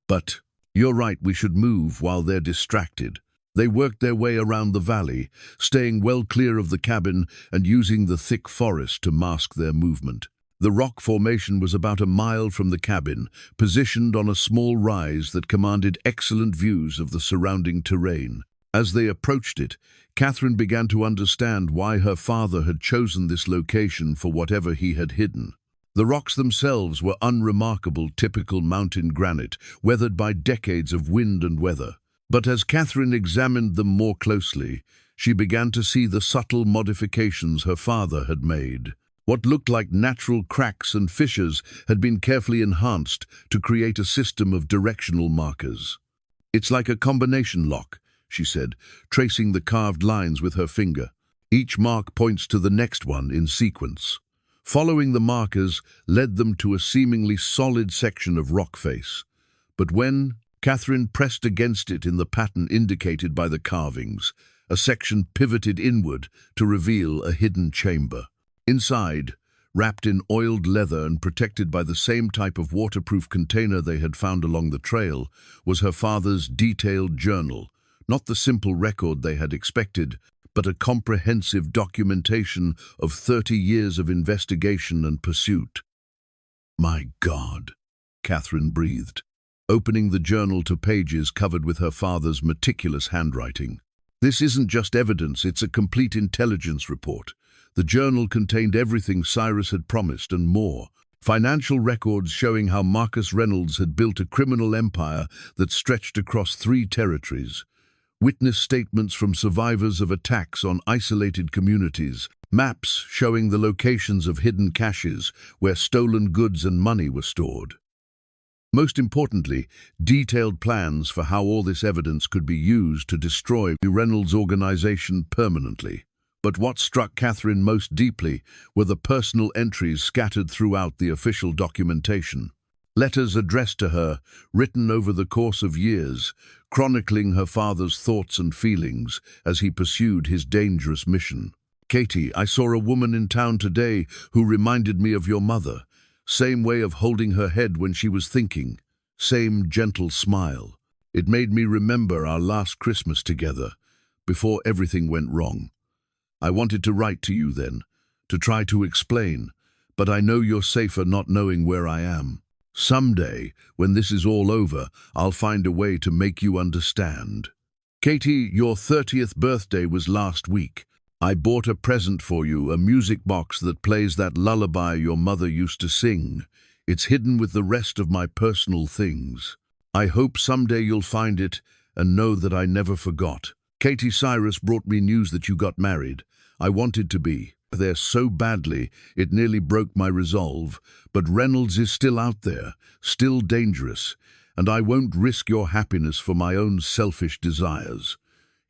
"But you're right, we should move while they're distracted." They worked their way around the valley, staying well clear of the cabin and using the thick forest to mask their movement. The rock formation was about a mile from the cabin, positioned on a small rise that commanded excellent views of the surrounding terrain. As they approached it, Katherine began to understand why her father had chosen this location for whatever he had hidden. The rocks themselves were unremarkable, typical mountain granite, weathered by decades of wind and weather. But as Katherine examined them more closely, she began to see the subtle modifications her father had made. What looked like natural cracks and fissures had been carefully enhanced to create a system of directional markers. "It's like a combination lock," she said, tracing the carved lines with her finger. Each mark points to the next one in sequence. Following the markers led them to a seemingly solid section of rock face. But when Katherine pressed against it in the pattern indicated by the carvings, a section pivoted inward to reveal a hidden chamber. Inside, wrapped in oiled leather and protected by the same type of waterproof container they had found along the trail, was her father's detailed journal, not the simple record they had expected, but a comprehensive documentation of 30 years of investigation and pursuit. "My God," Katherine breathed, opening the journal to pages covered with her father's meticulous handwriting. "This isn't just evidence, it's a complete intelligence report." The journal contained everything Cyrus had promised and more. Financial records showing how Marcus Reynolds had built a criminal empire that stretched across 3 territories. Witness statements from survivors of attacks on isolated communities. Maps showing the locations of hidden caches where stolen goods and money were stored. Most importantly, detailed plans for how all this evidence could be used to destroy Reynolds' organization permanently. But what struck Katherine most deeply were the personal entries scattered throughout the official documentation. Letters addressed to her, written over the course of years, chronicling her father's thoughts and feelings as he pursued his dangerous mission. "Katie, I saw a woman in town today who reminded me of your mother. Same way of holding her head when she was thinking. Same gentle smile. It made me remember our last Christmas together, before everything went wrong. I wanted to write to you then, to try to explain, but I know you're safer not knowing where I am. Someday, when this is all over, I'll find a way to make you understand. Katie, your 30th birthday was last week. I bought a present for you, a music box that plays that lullaby your mother used to sing. It's hidden with the rest of my personal things. I hope someday you'll find it and know that I never forgot. Katie, Cyrus brought me news that you got married. I wanted to be there so badly, it nearly broke my resolve. But Reynolds is still out there, still dangerous, and I won't risk your happiness for my own selfish desires.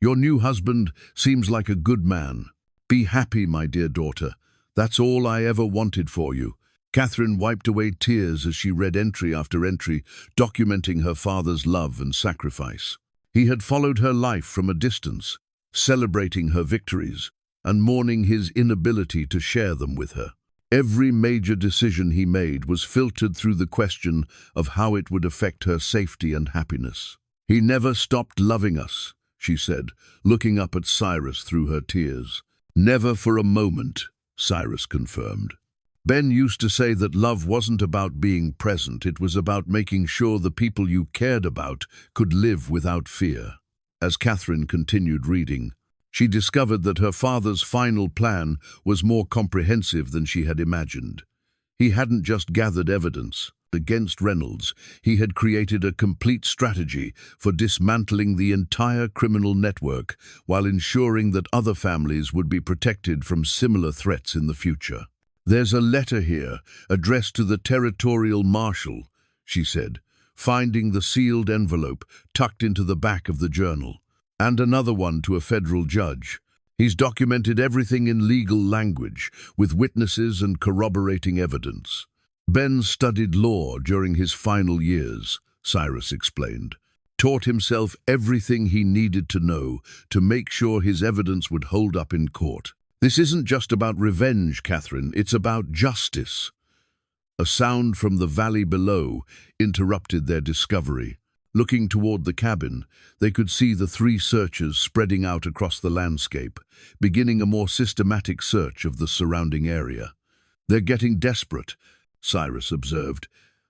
Your new husband seems like a good man. Be happy, my dear daughter. That's all I ever wanted for you." Katherine wiped away tears as she read entry after entry, documenting her father's love and sacrifice. He had followed her life from a distance, celebrating her victories and mourning his inability to share them with her. Every major decision he made was filtered through the question of how it would affect her safety and happiness. "He never stopped loving us," she said, looking up at Cyrus through her tears. "Never for a moment," Cyrus confirmed. "Ben used to say that love wasn't about being present, it was about making sure the people you cared about could live without fear." As Katherine continued reading, she discovered that her father's final plan was more comprehensive than she had imagined. He hadn't just gathered evidence against Reynolds, he had created a complete strategy for dismantling the entire criminal network while ensuring that other families would be protected from similar threats in the future. "There's a letter here, addressed to the territorial marshal," she said, finding the sealed envelope tucked into the back of the journal, "and another one to a federal judge. He's documented everything in legal language, with witnesses and corroborating evidence. Ben studied law during his final years," Cyrus explained. "Taught himself everything he needed to know to make sure his evidence would hold up in court. This isn't just about revenge, Katherine, it's about justice." A sound from the valley below interrupted their discovery. Looking toward the cabin, they could see the 3 searchers spreading out across the landscape, beginning a more systematic search of the surrounding area. "They're getting desperate," Cyrus observed.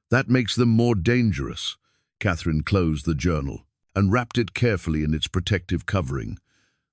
"That makes them more dangerous." Katherine closed the journal and wrapped it carefully in its protective covering.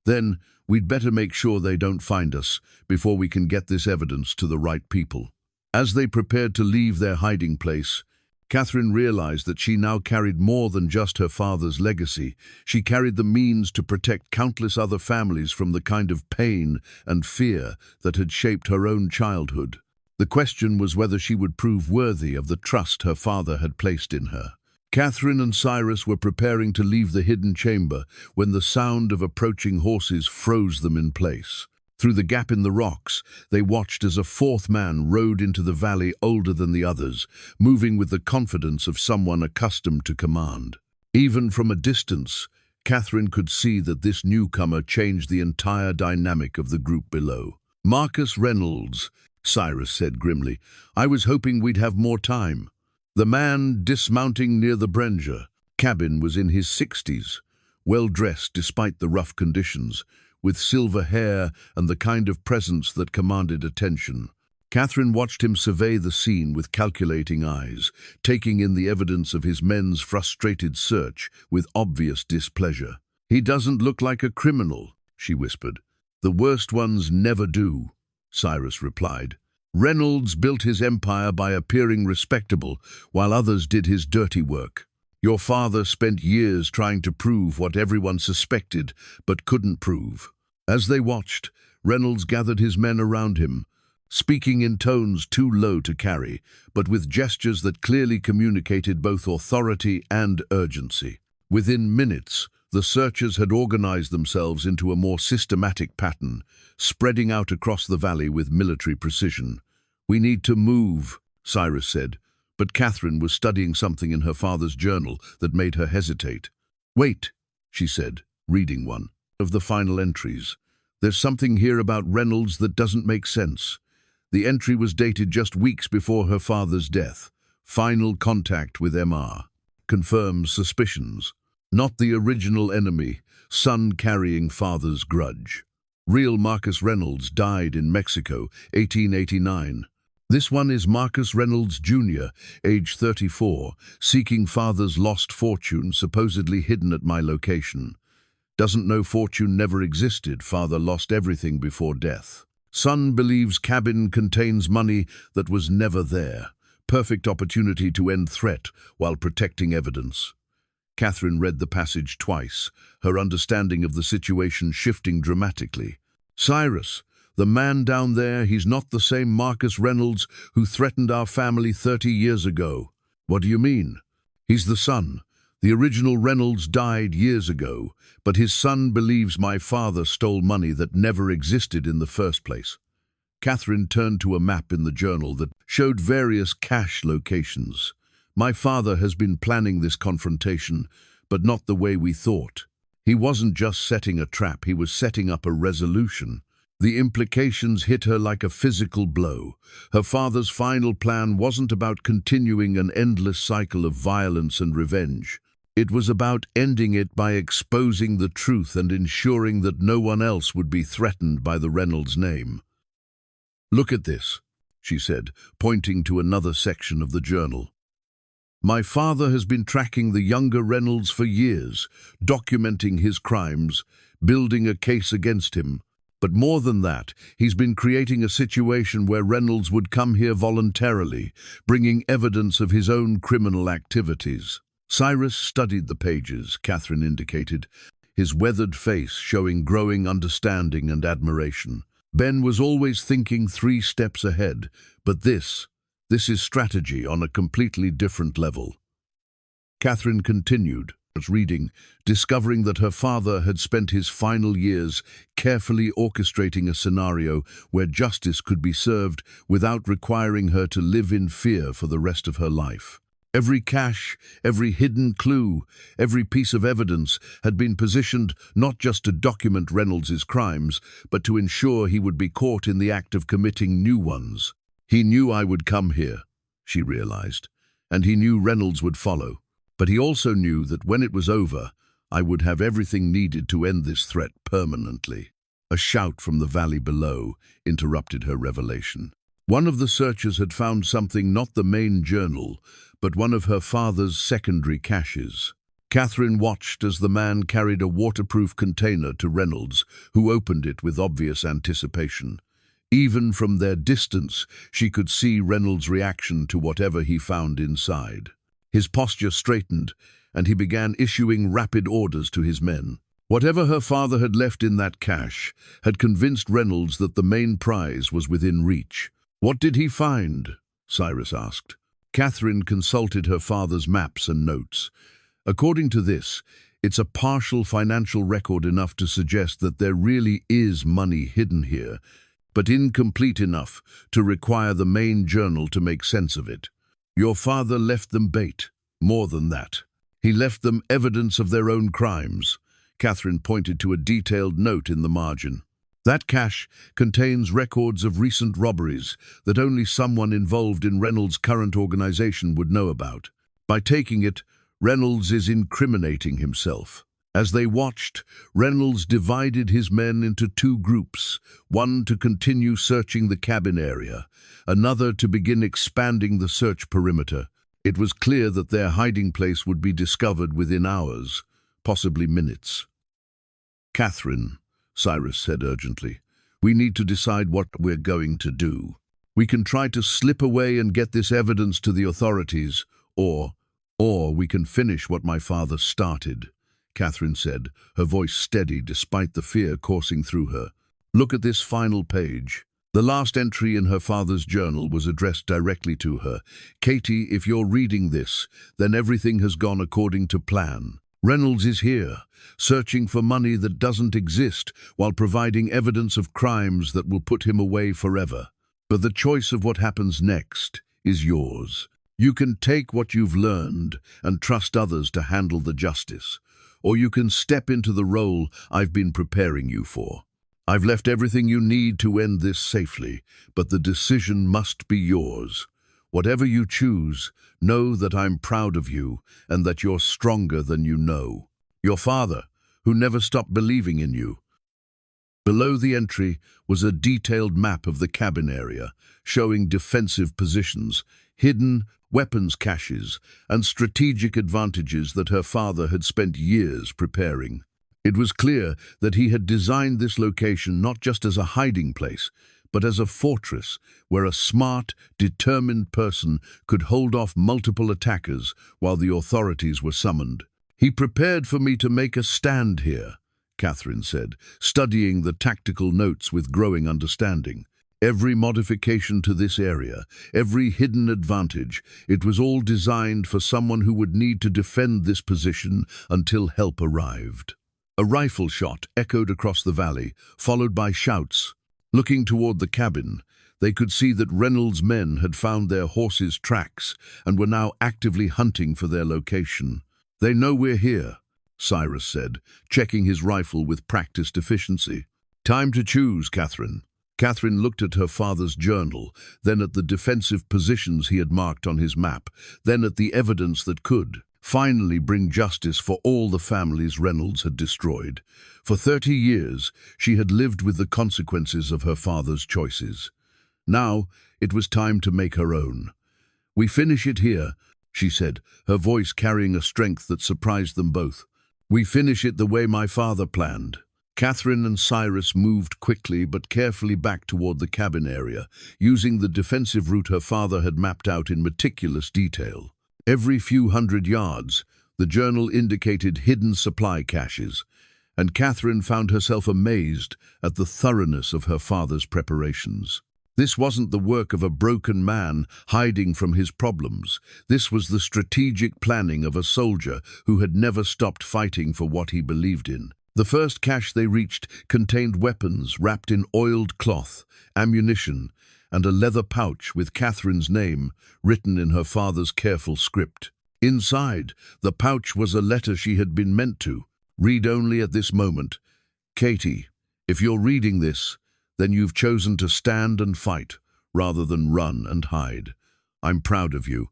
"Then, we'd better make sure they don't find us before we can get this evidence to the right people." As they prepared to leave their hiding place, Katherine realized that she now carried more than just her father's legacy. She carried the means to protect countless other families from the kind of pain and fear that had shaped her own childhood. The question was whether she would prove worthy of the trust her father had placed in her. Katherine and Cyrus were preparing to leave the hidden chamber when the sound of approaching horses froze them in place. Through the gap in the rocks, they watched as a fourth man rode into the valley, older than the others, moving with the confidence of someone accustomed to command. Even from a distance, Katherine could see that this newcomer changed the entire dynamic of the group below. "Marcus Reynolds," Cyrus said grimly. "I was hoping we'd have more time." The man dismounting near the Brennan cabin was in his 60s, well-dressed despite the rough conditions, with silver hair and the kind of presence that commanded attention. Katherine watched him survey the scene with calculating eyes, taking in the evidence of his men's frustrated search with obvious displeasure. "He doesn't look like a criminal," she whispered. "The worst ones never do," Cyrus replied. "Reynolds built his empire by appearing respectable, while others did his dirty work. Your father spent years trying to prove what everyone suspected, but couldn't prove." As they watched, Reynolds gathered his men around him, speaking in tones too low to carry, but with gestures that clearly communicated both authority and urgency. Within minutes, the searchers had organized themselves into a more systematic pattern, spreading out across the valley with military precision. "We need to move," Cyrus said, but Katherine was studying something in her father's journal that made her hesitate. "Wait," she said, reading one of the final entries. "There's something here about Reynolds that doesn't make sense." The entry was dated just weeks before her father's death. "Final contact with MR. Confirms suspicions. Not the original enemy, son carrying father's grudge. Real Marcus Reynolds died in Mexico, 1889. This one is Marcus Reynolds Jr., age 34, seeking father's lost fortune supposedly hidden at my location. Doesn't know fortune never existed, father lost everything before death. Son believes cabin contains money that was never there. Perfect opportunity to end threat while protecting evidence." Katherine read the passage twice, her understanding of the situation shifting dramatically. "Cyrus, the man down there, he's not the same Marcus Reynolds who threatened our family 30 years ago." "What do you mean?" "He's the son. The original Reynolds died years ago, but his son believes my father stole money that never existed in the first place." Katherine turned to a map in the journal that showed various cache locations. "My father has been planning this confrontation, but not the way we thought. He wasn't just setting a trap, he was setting up a resolution." The implications hit her like a physical blow. Her father's final plan wasn't about continuing an endless cycle of violence and revenge. It was about ending it by exposing the truth and ensuring that no one else would be threatened by the Reynolds name. "Look at this," she said, pointing to another section of the journal. "My father has been tracking the younger Reynolds for years, documenting his crimes, building a case against him. But more than that, he's been creating a situation where Reynolds would come here voluntarily, bringing evidence of his own criminal activities." Cyrus studied the pages, Katherine indicated, his weathered face showing growing understanding and admiration. Ben was always thinking 3 steps ahead, but this is strategy on a completely different level. Katherine continued, reading, discovering that her father had spent his final years carefully orchestrating a scenario where justice could be served without requiring her to live in fear for the rest of her life. Every cache, every hidden clue, every piece of evidence had been positioned not just to document Reynolds' crimes, but to ensure he would be caught in the act of committing new ones. "He knew I would come here," she realized, "and he knew Reynolds would follow. But he also knew that when it was over, I would have everything needed to end this threat permanently." A shout from the valley below interrupted her revelation. One of the searchers had found something, not the main journal, but one of her father's secondary caches. Katherine watched as the man carried a waterproof container to Reynolds, who opened it with obvious anticipation. Even from their distance, she could see Reynolds' reaction to whatever he found inside. His posture straightened, and he began issuing rapid orders to his men. Whatever her father had left in that cache had convinced Reynolds that the main prize was within reach. "What did he find?" Cyrus asked. Katherine consulted her father's maps and notes. According to this, it's a partial financial record enough to suggest that there really is money hidden here, but incomplete enough to require the main journal to make sense of it. Your father left them bait. More than that. He left them evidence of their own crimes. Katherine pointed to a detailed note in the margin. That cache contains records of recent robberies that only someone involved in Reynolds' current organization would know about. By taking it, Reynolds is incriminating himself. As they watched, Reynolds divided his men into two groups, one to continue searching the cabin area, another to begin expanding the search perimeter. It was clear that their hiding place would be discovered within hours, possibly minutes. "Katherine," Cyrus said urgently, "we need to decide what we're going to do. We can try to slip away and get this evidence to the authorities, or we can finish what my father started," Katherine said, her voice steady despite the fear coursing through her. "Look at this final page." The last entry in her father's journal was addressed directly to her. "Katie, if you're reading this, then everything has gone according to plan. Reynolds is here, searching for money that doesn't exist while providing evidence of crimes that will put him away forever. But the choice of what happens next is yours. You can take what you've learned and trust others to handle the justice, or you can step into the role I've been preparing you for. I've left everything you need to end this safely, but the decision must be yours. Whatever you choose, know that I'm proud of you and that you're stronger than you know. Your father, who never stopped believing in you." Below the entry was a detailed map of the cabin area, showing defensive positions, hidden weapons caches, and strategic advantages that her father had spent years preparing. It was clear that he had designed this location not just as a hiding place, but as a fortress where a smart, determined person could hold off multiple attackers while the authorities were summoned. "He prepared for me to make a stand here," Katherine said, studying the tactical notes with growing understanding. "Every modification to this area, every hidden advantage, it was all designed for someone who would need to defend this position until help arrived." A rifle shot echoed across the valley, followed by shouts. Looking toward the cabin, they could see that Reynolds' men had found their horses' tracks and were now actively hunting for their location. "They know we're here," Cyrus said, checking his rifle with practiced efficiency. "Time to choose, Katherine." Katherine looked at her father's journal, then at the defensive positions he had marked on his map, then at the evidence that could finally bring justice for all the families Reynolds had destroyed. For 30 years, she had lived with the consequences of her father's choices. Now, it was time to make her own. "We finish it here," she said, her voice carrying a strength that surprised them both. "We finish it the way my father planned." Katherine and Cyrus moved quickly but carefully back toward the cabin area, using the defensive route her father had mapped out in meticulous detail. Every few hundred yards, the journal indicated hidden supply caches, and Katherine found herself amazed at the thoroughness of her father's preparations. This wasn't the work of a broken man hiding from his problems. This was the strategic planning of a soldier who had never stopped fighting for what he believed in. The first cache they reached contained weapons wrapped in oiled cloth, ammunition, and a leather pouch with Katherine's name written in her father's careful script. Inside, the pouch was a letter she had been meant to read only at this moment. "Katie, if you're reading this, then you've chosen to stand and fight rather than run and hide. I'm proud of you,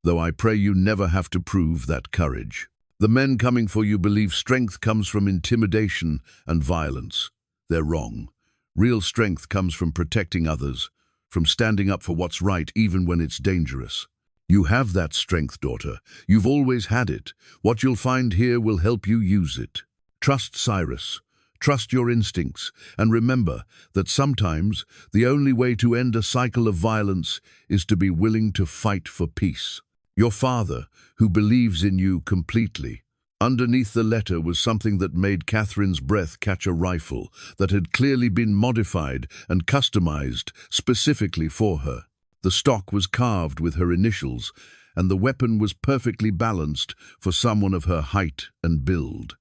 though I pray you never have to prove that courage. The men coming for you believe strength comes from intimidation and violence. They're wrong. Real strength comes from protecting others, from standing up for what's right even when it's dangerous. You have that strength, daughter. You've always had it. What you'll find here will help you use it. Trust Cyrus. Trust your instincts, and remember that sometimes the only way to end a cycle of violence is to be willing to fight for peace. Your father, who believes in you completely." Underneath the letter was something that made Katherine's breath catch a rifle that had clearly been modified and customized specifically for her. The stock was carved with her initials, and the weapon was perfectly balanced for someone of her height and build.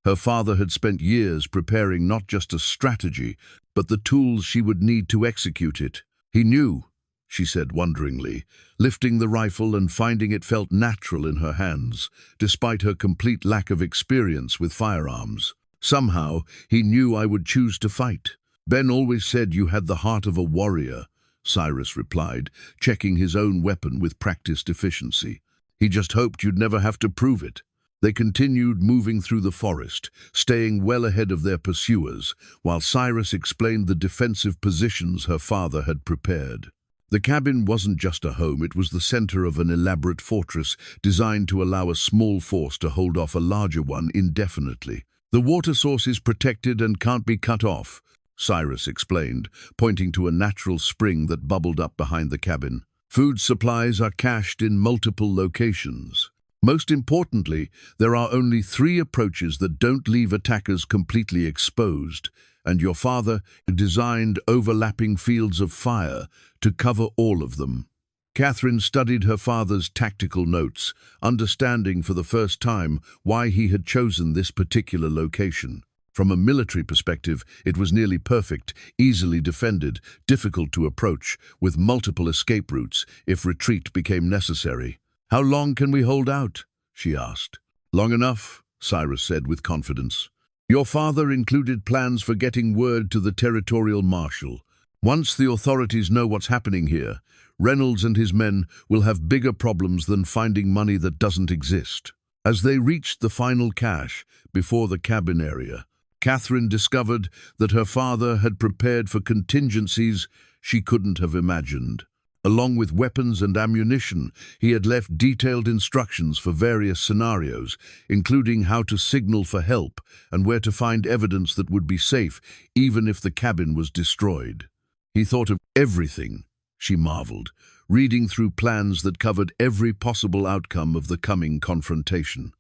Her father had spent years preparing not just a strategy, but the tools she would need to execute it. He knew, she said wonderingly, lifting the rifle and finding it felt natural in her hands, despite her complete lack of experience with firearms. Somehow, he knew I would choose to fight. Ben always said you had the heart of a warrior, Cyrus replied, checking his own weapon with practiced efficiency. He just hoped you'd never have to prove it. They continued moving through the forest, staying well ahead of their pursuers, while Cyrus explained the defensive positions her father had prepared. The cabin wasn't just a home, it was the center of an elaborate fortress designed to allow a small force to hold off a larger one indefinitely. The water source is protected and can't be cut off, Cyrus explained, pointing to a natural spring that bubbled up behind the cabin. Food supplies are cached in multiple locations. Most importantly, there are only 3 approaches that don't leave attackers completely exposed, and your father designed overlapping fields of fire to cover all of them. Katherine studied her father's tactical notes, understanding for the first time why he had chosen this particular location. From a military perspective, it was nearly perfect, easily defended, difficult to approach, with multiple escape routes if retreat became necessary. "How long can we hold out?" she asked. "Long enough," Cyrus said with confidence. "Your father included plans for getting word to the territorial marshal. Once the authorities know what's happening here, Reynolds and his men will have bigger problems than finding money that doesn't exist." As they reached the final cache before the cabin area, Katherine discovered that her father had prepared for contingencies she couldn't have imagined. Along with weapons and ammunition, he had left detailed instructions for various scenarios, including how to signal for help and where to find evidence that would be safe, even if the cabin was destroyed. He thought of everything, she marveled, reading through plans that covered every possible outcome of the coming confrontation.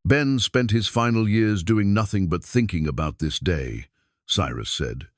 Ben spent his final years doing nothing but thinking about this day, Cyrus said.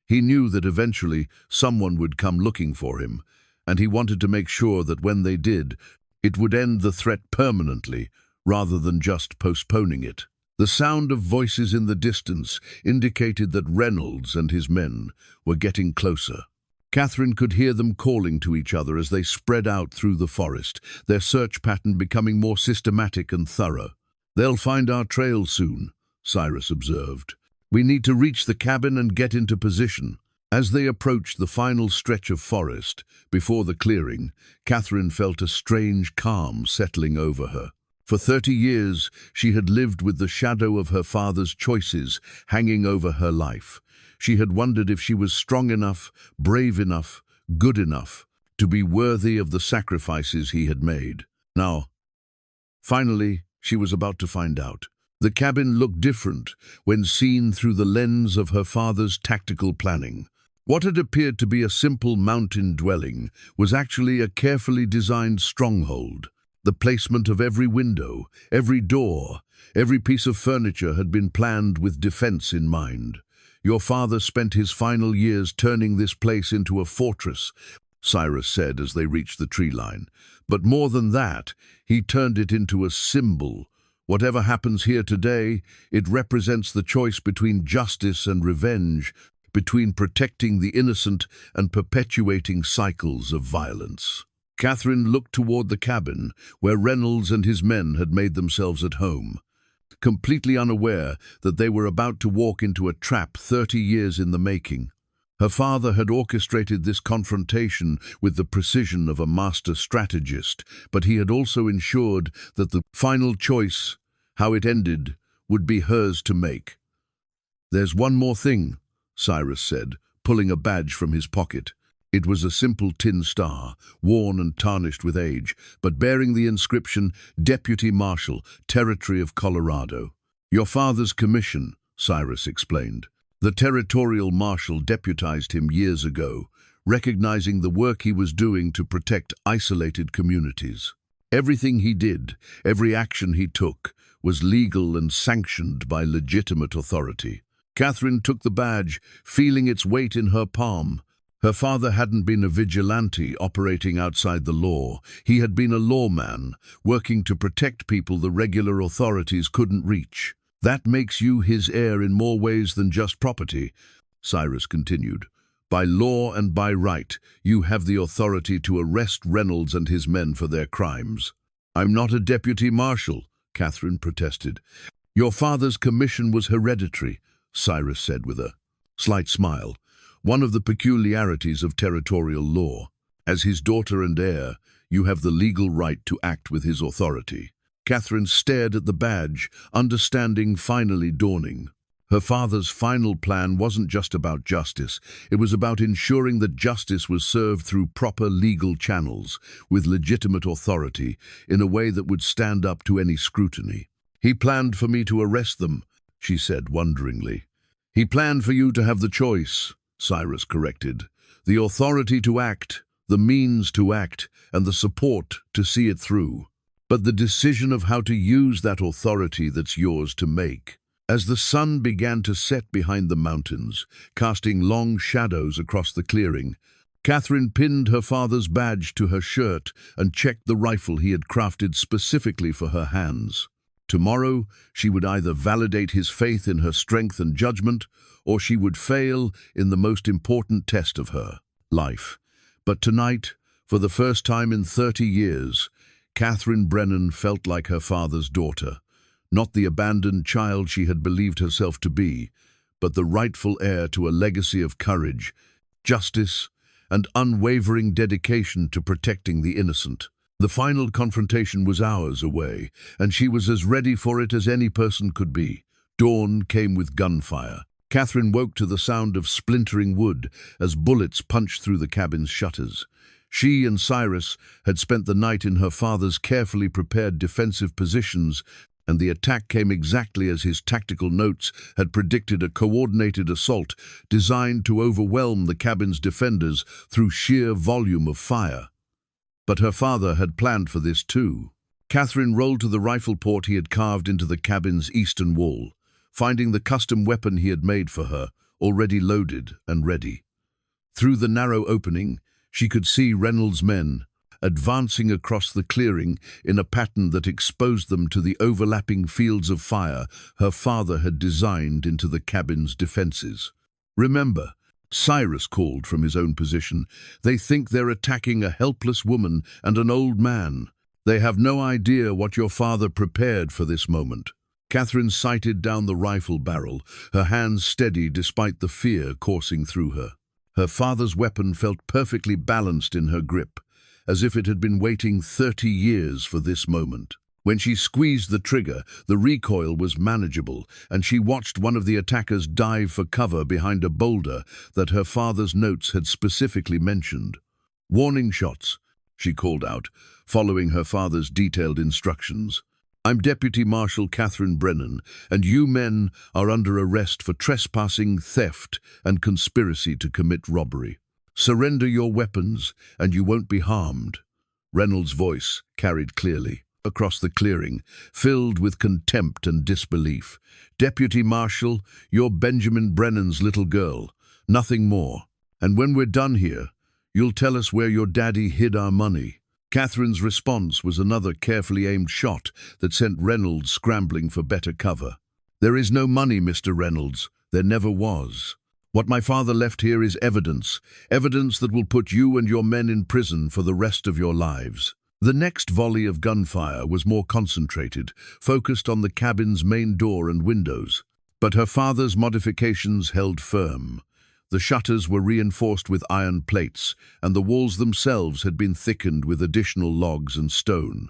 He knew that eventually someone would come looking for him, and he wanted to make sure that when they did, it would end the threat permanently, rather than just postponing it. The sound of voices in the distance indicated that Reynolds and his men were getting closer. Katherine could hear them calling to each other as they spread out through the forest, their search pattern becoming more systematic and thorough. "They'll find our trail soon," Cyrus observed. "We need to reach the cabin and get into position." As they approached the final stretch of forest, before the clearing, Katherine felt a strange calm settling over her. For 30 years, she had lived with the shadow of her father's choices hanging over her life. She had wondered if she was strong enough, brave enough, good enough to be worthy of the sacrifices he had made. Now, finally, she was about to find out. The cabin looked different when seen through the lens of her father's tactical planning. What had appeared to be a simple mountain dwelling was actually a carefully designed stronghold. The placement of every window, every door, every piece of furniture had been planned with defense in mind. "Your father spent his final years turning this place into a fortress," Cyrus said as they reached the tree line. "But more than that, he turned it into a symbol. Whatever happens here today, it represents the choice between justice and revenge, between protecting the innocent and perpetuating cycles of violence." Katherine looked toward the cabin, where Reynolds and his men had made themselves at home, completely unaware that they were about to walk into a trap 30 years in the making. Her father had orchestrated this confrontation with the precision of a master strategist, but he had also ensured that the final choice, how it ended, would be hers to make. "There's one more thing," Cyrus said, pulling a badge from his pocket. It was a simple tin star, worn and tarnished with age, but bearing the inscription, "Deputy Marshal, Territory of Colorado." "Your father's commission," Cyrus explained. "The territorial marshal deputized him years ago, recognizing the work he was doing to protect isolated communities. Everything he did, every action he took, was legal and sanctioned by legitimate authority." Katherine took the badge, feeling its weight in her palm. Her father hadn't been a vigilante operating outside the law. He had been a lawman, working to protect people the regular authorities couldn't reach. That makes you his heir in more ways than just property, Cyrus continued. By law and by right, you have the authority to arrest Reynolds and his men for their crimes. I'm not a deputy marshal, Katherine protested. Your father's commission was hereditary, Cyrus said with a slight smile. One of the peculiarities of territorial law. As his daughter and heir, you have the legal right to act with his authority. Katherine stared at the badge, understanding finally dawning. Her father's final plan wasn't just about justice. It was about ensuring that justice was served through proper legal channels, with legitimate authority, in a way that would stand up to any scrutiny. He planned for me to arrest them, she said wonderingly. He planned for you to have the choice, Cyrus corrected. The authority to act, the means to act, and the support to see it through. But the decision of how to use that authority that's yours to make. As the sun began to set behind the mountains, casting long shadows across the clearing, Katherine pinned her father's badge to her shirt and checked the rifle he had crafted specifically for her hands. Tomorrow, she would either validate his faith in her strength and judgment, or she would fail in the most important test of her life. But tonight, for the first time in 30 years, Katherine Brennan felt like her father's daughter, not the abandoned child she had believed herself to be, but the rightful heir to a legacy of courage, justice, and unwavering dedication to protecting the innocent. The final confrontation was hours away, and she was as ready for it as any person could be. Dawn came with gunfire. Katherine woke to the sound of splintering wood as bullets punched through the cabin's shutters. She and Cyrus had spent the night in her father's carefully prepared defensive positions, and the attack came exactly as his tactical notes had predicted, a coordinated assault designed to overwhelm the cabin's defenders through sheer volume of fire. But her father had planned for this too. Katherine rolled to the rifle port he had carved into the cabin's eastern wall, finding the custom weapon he had made for her, already loaded and ready. Through the narrow opening, she could see Reynolds' men, advancing across the clearing in a pattern that exposed them to the overlapping fields of fire her father had designed into the cabin's defenses. "Remember," Cyrus called from his own position, "they think they're attacking a helpless woman and an old man. They have no idea what your father prepared for this moment." Katherine sighted down the rifle barrel, her hands steady despite the fear coursing through her. Her father's weapon felt perfectly balanced in her grip, as if it had been waiting 30 years for this moment. When she squeezed the trigger, the recoil was manageable, and she watched one of the attackers dive for cover behind a boulder that her father's notes had specifically mentioned. "Warning shots," she called out, following her father's detailed instructions. "I'm Deputy Marshal Katherine Brennan, and you men are under arrest for trespassing, theft, and conspiracy to commit robbery. Surrender your weapons, and you won't be harmed." Reynolds' voice carried clearly across the clearing, filled with contempt and disbelief. "Deputy Marshal, you're Benjamin Brennan's little girl, nothing more. And when we're done here, you'll tell us where your daddy hid our money." Katherine's response was another carefully aimed shot that sent Reynolds scrambling for better cover. "There is no money, Mr. Reynolds. There never was. What my father left here is evidence that will put you and your men in prison for the rest of your lives." The next volley of gunfire was more concentrated, focused on the cabin's main door and windows. But her father's modifications held firm. The shutters were reinforced with iron plates, and the walls themselves had been thickened with additional logs and stone.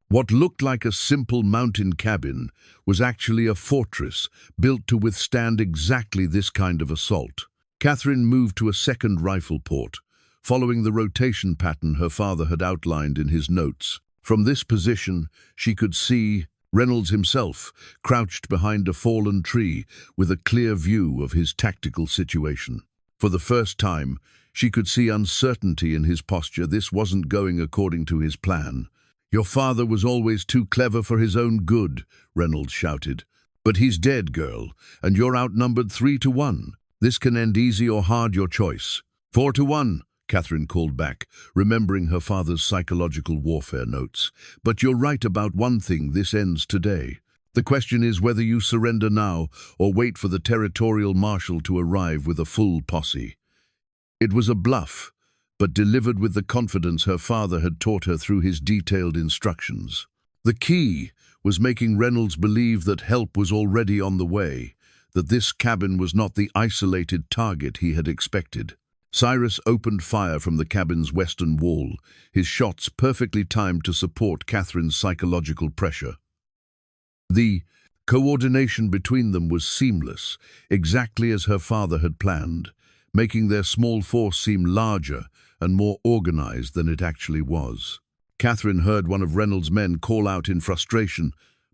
What looked like a simple mountain cabin was actually a fortress built to withstand exactly this kind of assault. Katherine moved to a second rifle port, following the rotation pattern her father had outlined in his notes. From this position, she could see Reynolds himself, crouched behind a fallen tree with a clear view of his tactical situation. For the first time, she could see uncertainty in his posture. This wasn't going according to his plan. "Your father was always too clever for his own good," Reynolds shouted. "But he's dead, girl, and you're outnumbered 3-1. This can end easy or hard, your choice." 4-1, Katherine called back, remembering her father's psychological warfare notes. But you're right about one thing, this ends today. The question is whether you surrender now or wait for the territorial marshal to arrive with a full posse. It was a bluff, but delivered with the confidence her father had taught her through his detailed instructions. The key was making Reynolds believe that help was already on the way, that this cabin was not the isolated target he had expected. Cyrus opened fire from the cabin's western wall, his shots perfectly timed to support Katherine's psychological pressure. The coordination between them was seamless, exactly as her father had planned, making their small force seem larger and more organized than it actually was. Katherine heard one of Reynolds' men call out in frustration,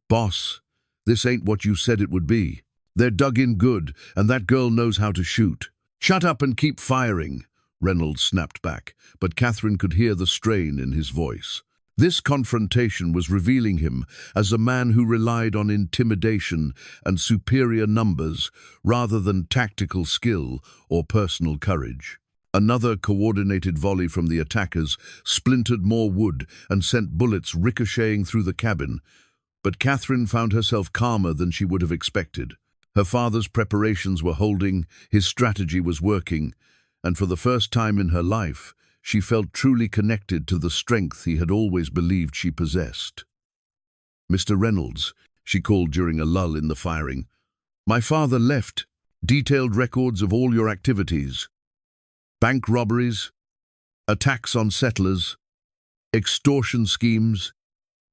"Boss, this ain't what you said it would be. They're dug in good, and that girl knows how to shoot." "Shut up and keep firing," Reynolds snapped back, but Katherine could hear the strain in his voice. This confrontation was revealing him as a man who relied on intimidation and superior numbers rather than tactical skill or personal courage. Another coordinated volley from the attackers splintered more wood and sent bullets ricocheting through the cabin, but Katherine found herself calmer than she would have expected. Her father's preparations were holding, his strategy was working, and for the first time in her life, she felt truly connected to the strength he had always believed she possessed. "Mr. Reynolds," she called during a lull in the firing, "my father left detailed records of all your activities. Bank robberies, attacks on settlers, extortion schemes,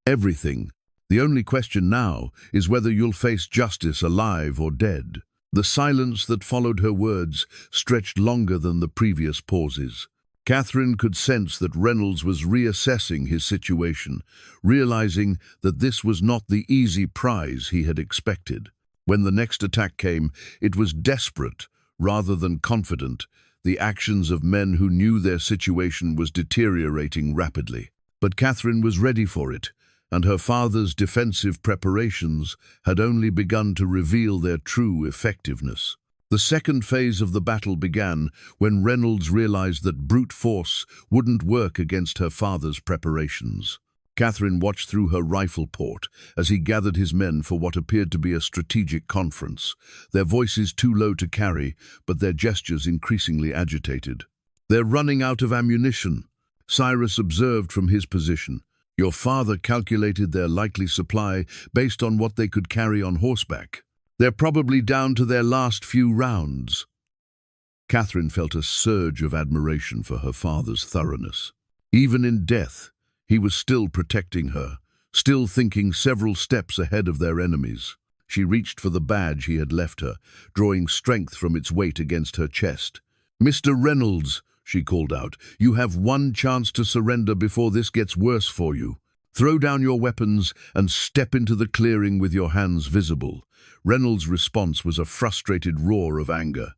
everything. The only question now is whether you'll face justice alive or dead." The silence that followed her words stretched longer than the previous pauses. Katherine could sense that Reynolds was reassessing his situation, realizing that this was not the easy prize he had expected. When the next attack came, it was desperate rather than confident, the actions of men who knew their situation was deteriorating rapidly. But Katherine was ready for it, and her father's defensive preparations had only begun to reveal their true effectiveness. The second phase of the battle began when Reynolds realized that brute force wouldn't work against her father's preparations. Katherine watched through her rifle port as he gathered his men for what appeared to be a strategic conference, their voices too low to carry, but their gestures increasingly agitated. "They're running out of ammunition," Cyrus observed from his position. "Your father calculated their likely supply based on what they could carry on horseback. They're probably down to their last few rounds." Katherine felt a surge of admiration for her father's thoroughness. Even in death, he was still protecting her, still thinking several steps ahead of their enemies. She reached for the badge he had left her, drawing strength from its weight against her chest. "Mr. Reynolds," she called out, "you have one chance to surrender before this gets worse for you. Throw down your weapons and step into the clearing with your hands visible." Reynolds' response was a frustrated roar of anger.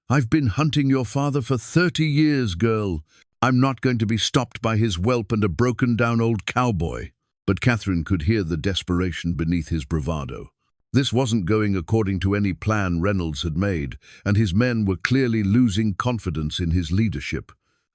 "I've been hunting your father for 30 years, girl. I'm not going to be stopped by his whelp and a broken-down old cowboy." But Katherine could hear the desperation beneath his bravado. This wasn't going according to any plan Reynolds had made, and his men were clearly losing confidence in his leadership.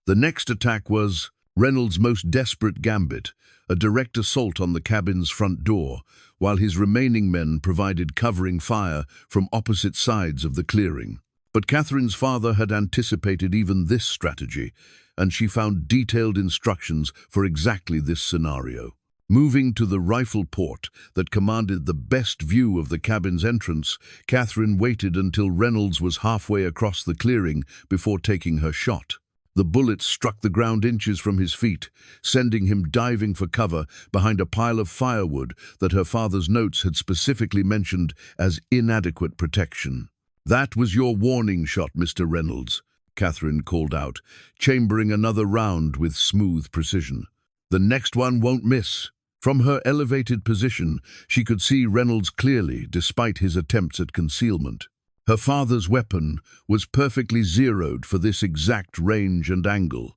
The next attack was Reynolds' most desperate gambit, a direct assault on the cabin's front door, while his remaining men provided covering fire from opposite sides of the clearing. But Katherine's father had anticipated even this strategy, and she found detailed instructions for exactly this scenario. Moving to the rifle port that commanded the best view of the cabin's entrance, Katherine waited until Reynolds was halfway across the clearing before taking her shot. The bullet struck the ground inches from his feet, sending him diving for cover behind a pile of firewood that her father's notes had specifically mentioned as inadequate protection. "That was your warning shot, Mr. Reynolds," Katherine called out, chambering another round with smooth precision. "The next one won't miss." From her elevated position, she could see Reynolds clearly, despite his attempts at concealment. Her father's weapon was perfectly zeroed for this exact range and angle,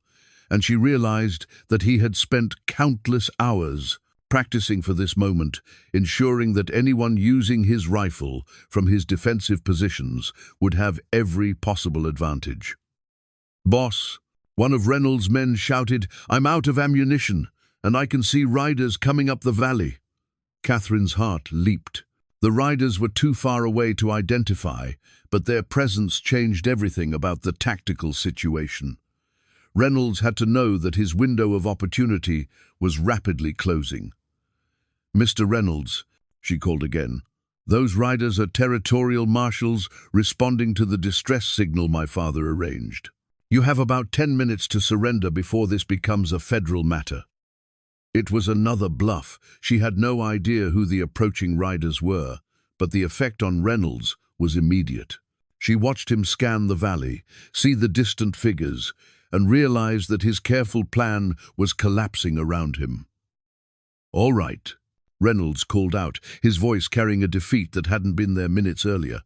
and she realized that he had spent countless hours practicing for this moment, ensuring that anyone using his rifle from his defensive positions would have every possible advantage. "Boss," one of Reynolds' men shouted, "I'm out of ammunition, and I can see riders coming up the valley." Catherine's heart leaped. The riders were too far away to identify, but their presence changed everything about the tactical situation. Reynolds had to know that his window of opportunity was rapidly closing. "Mr. Reynolds," she called again, "those riders are territorial marshals responding to the distress signal my father arranged. You have about 10 minutes to surrender before this becomes a federal matter." It was another bluff. She had no idea who the approaching riders were, but the effect on Reynolds was immediate. She watched him scan the valley, see the distant figures, and realized that his careful plan was collapsing around him. "All right," Reynolds called out, his voice carrying a defeat that hadn't been there minutes earlier.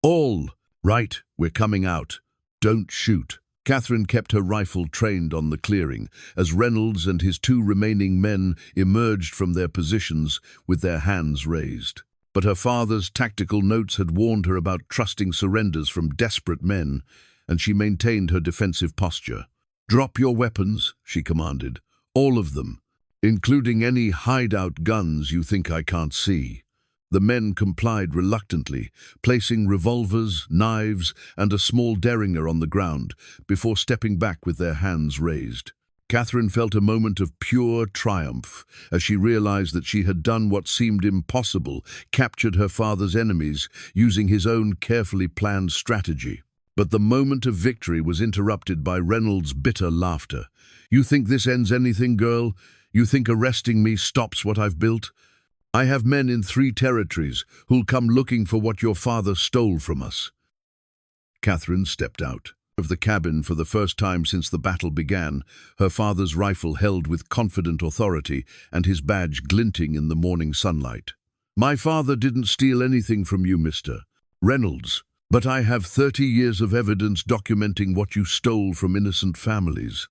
"All right, we're coming out. Don't shoot." Katherine kept her rifle trained on the clearing as Reynolds and his 2 remaining men emerged from their positions with their hands raised. But her father's tactical notes had warned her about trusting surrenders from desperate men, and she maintained her defensive posture. "Drop your weapons," she commanded. "All of them, including any hideout guns you think I can't see." The men complied reluctantly, placing revolvers, knives, and a small derringer on the ground before stepping back with their hands raised. Katherine felt a moment of pure triumph as she realized that she had done what seemed impossible, captured her father's enemies using his own carefully planned strategy. But the moment of victory was interrupted by Reynolds' bitter laughter. "You think this ends anything, girl? You think arresting me stops what I've built? I have men in 3 territories who'll come looking for what your father stole from us." Katherine stepped out of the cabin for the first time since the battle began, her father's rifle held with confident authority and his badge glinting in the morning sunlight. "My father didn't steal anything from you, Mr. Reynolds, but I have 30 years of evidence documenting what you stole from innocent families.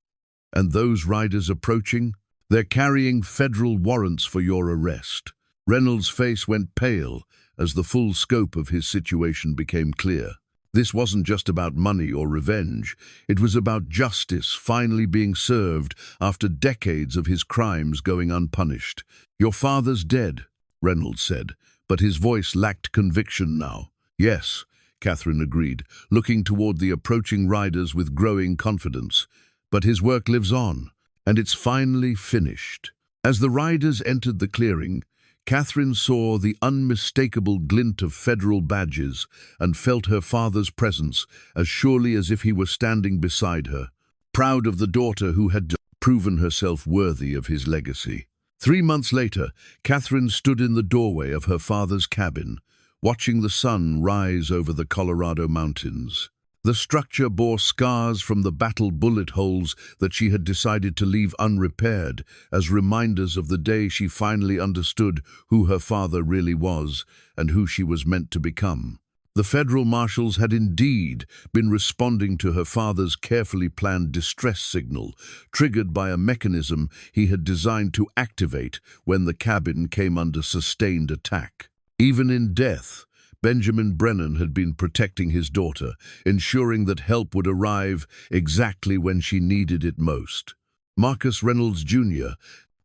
And those riders approaching? They're carrying federal warrants for your arrest." Reynolds' face went pale as the full scope of his situation became clear. This wasn't just about money or revenge. It was about justice finally being served after decades of his crimes going unpunished. "Your father's dead," Reynolds said, but his voice lacked conviction now. "Yes," Katherine agreed, looking toward the approaching riders with growing confidence. "But his work lives on, and it's finally finished." As the riders entered the clearing, Katherine saw the unmistakable glint of federal badges and felt her father's presence as surely as if he were standing beside her, proud of the daughter who had proven herself worthy of his legacy. 3 months later, Katherine stood in the doorway of her father's cabin, watching the sun rise over the Colorado mountains. The structure bore scars from the battle bullet holes that she had decided to leave unrepaired as reminders of the day she finally understood who her father really was and who she was meant to become. The federal marshals had indeed been responding to her father's carefully planned distress signal, triggered by a mechanism he had designed to activate when the cabin came under sustained attack. Even in death, Benjamin Brennan had been protecting his daughter, ensuring that help would arrive exactly when she needed it most. Marcus Reynolds Jr.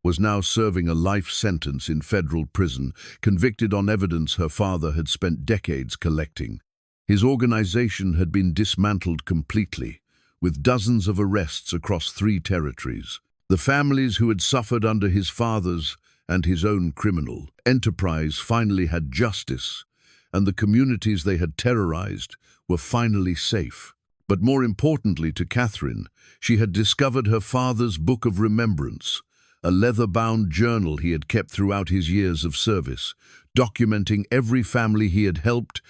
was now serving a life sentence in federal prison, convicted on evidence her father had spent decades collecting. His organization had been dismantled completely, with dozens of arrests across 3 territories. The families who had suffered under his father's and his own criminal enterprise finally had justice, and the communities they had terrorized were finally safe. But more importantly to Katherine, she had discovered her father's book of remembrance, a leather-bound journal he had kept throughout his years of service, documenting every family he had helped,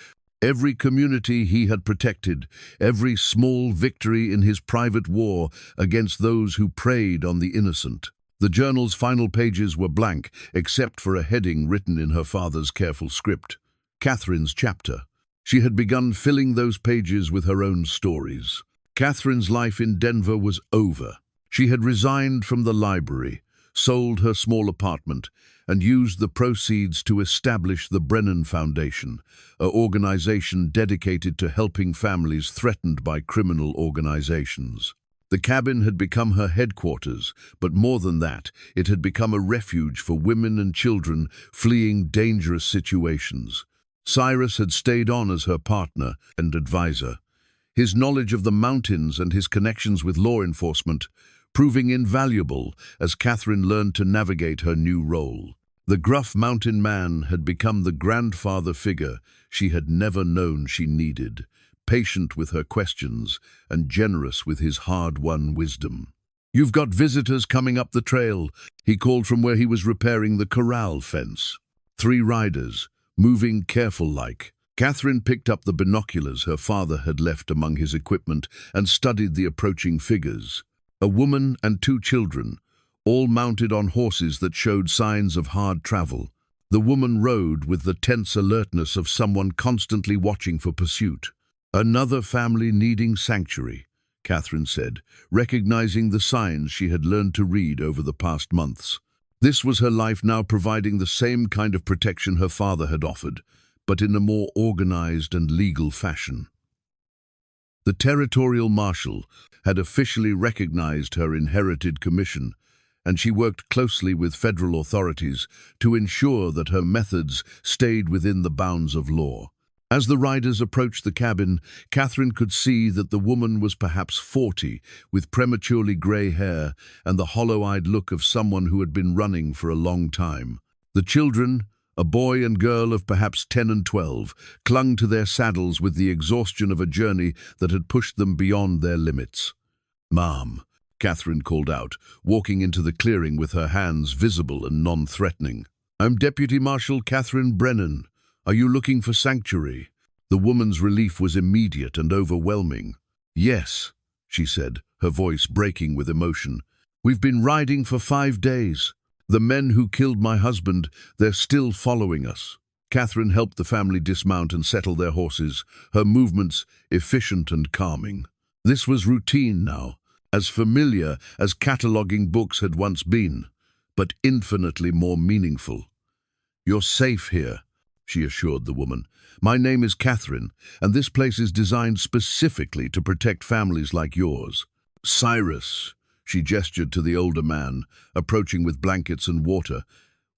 every community he had protected, every small victory in his private war against those who preyed on the innocent. The journal's final pages were blank, except for a heading written in her father's careful script. Katherine's chapter. She had begun filling those pages with her own stories. Katherine's life in Denver was over. She had resigned from the library, sold her small apartment, and used the proceeds to establish the Brennan Foundation, an organization dedicated to helping families threatened by criminal organizations. The cabin had become her headquarters, but more than that, it had become a refuge for women and children fleeing dangerous situations. Cyrus had stayed on as her partner and advisor, his knowledge of the mountains and his connections with law enforcement proving invaluable as Katherine learned to navigate her new role. The gruff mountain man had become the grandfather figure she had never known she needed, patient with her questions and generous with his hard-won wisdom. "You've got visitors coming up the trail," he called from where he was repairing the corral fence. 3 riders, moving careful-like. Katherine picked up the binoculars her father had left among his equipment and studied the approaching figures. A woman and 2 children, all mounted on horses that showed signs of hard travel. The woman rode with the tense alertness of someone constantly watching for pursuit. "Another family needing sanctuary," Katherine said, recognizing the signs she had learned to read over the past months. This was her life now, providing the same kind of protection her father had offered, but in a more organized and legal fashion. The territorial marshal had officially recognized her inherited commission, and she worked closely with federal authorities to ensure that her methods stayed within the bounds of law. As the riders approached the cabin, Katherine could see that the woman was perhaps 40, with prematurely grey hair and the hollow-eyed look of someone who had been running for a long time. The children, a boy and girl of perhaps 10 and 12, clung to their saddles with the exhaustion of a journey that had pushed them beyond their limits. "Ma'am," Katherine called out, walking into the clearing with her hands visible and non-threatening. "I'm Deputy Marshal Katherine Brennan. Are you looking for sanctuary?" The woman's relief was immediate and overwhelming. "Yes," she said, her voice breaking with emotion. "We've been riding for 5 days. The men who killed my husband, they're still following us." Katherine helped the family dismount and settle their horses, her movements efficient and calming. This was routine now, as familiar as cataloging books had once been, but infinitely more meaningful. "You're safe here," she assured the woman. "My name is Katherine, and this place is designed specifically to protect families like yours." "Cyrus," she gestured to the older man, approaching with blankets and water,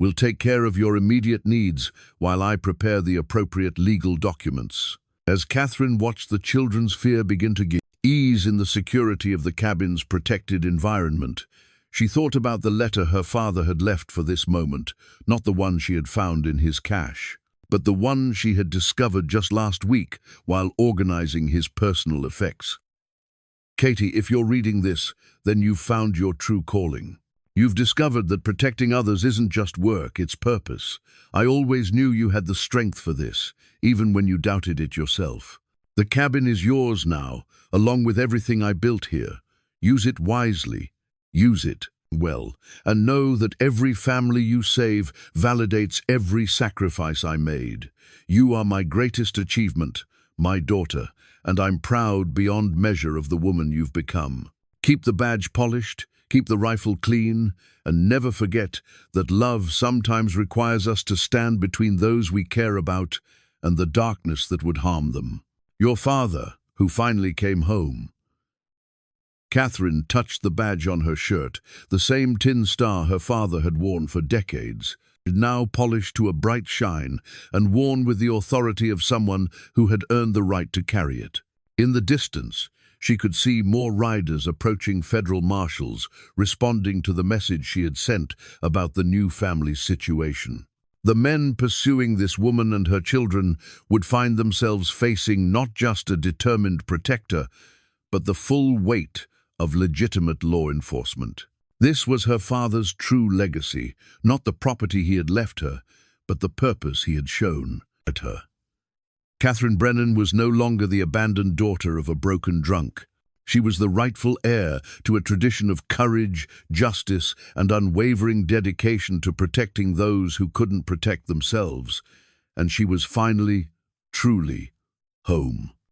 "will take care of your immediate needs while I prepare the appropriate legal documents." As Katherine watched the children's fear begin to gain ease in the security of the cabin's protected environment, she thought about the letter her father had left for this moment, not the one she had found in his cache, but the one she had discovered just last week while organizing his personal effects. "Katie, if you're reading this, then you've found your true calling. You've discovered that protecting others isn't just work, it's purpose. I always knew you had the strength for this, even when you doubted it yourself. The cabin is yours now, along with everything I built here. Use it wisely. Use it well, and know that every family you save validates every sacrifice I made. You are my greatest achievement, my daughter, and I'm proud beyond measure of the woman you've become. Keep the badge polished, keep the rifle clean, and never forget that love sometimes requires us to stand between those we care about and the darkness that would harm them." Your father, who finally came home. Katherine touched the badge on her shirt, the same tin star her father had worn for decades, now polished to a bright shine and worn with the authority of someone who had earned the right to carry it. In the distance, she could see more riders approaching federal marshals, responding to the message she had sent about the new family's situation. The men pursuing this woman and her children would find themselves facing not just a determined protector, but the full weight of legitimate law enforcement. This was her father's true legacy, not the property he had left her, but the purpose he had shown at her. Katherine Brennan was no longer the abandoned daughter of a broken drunk. She was the rightful heir to a tradition of courage, justice, and unwavering dedication to protecting those who couldn't protect themselves, and she was finally, truly, home.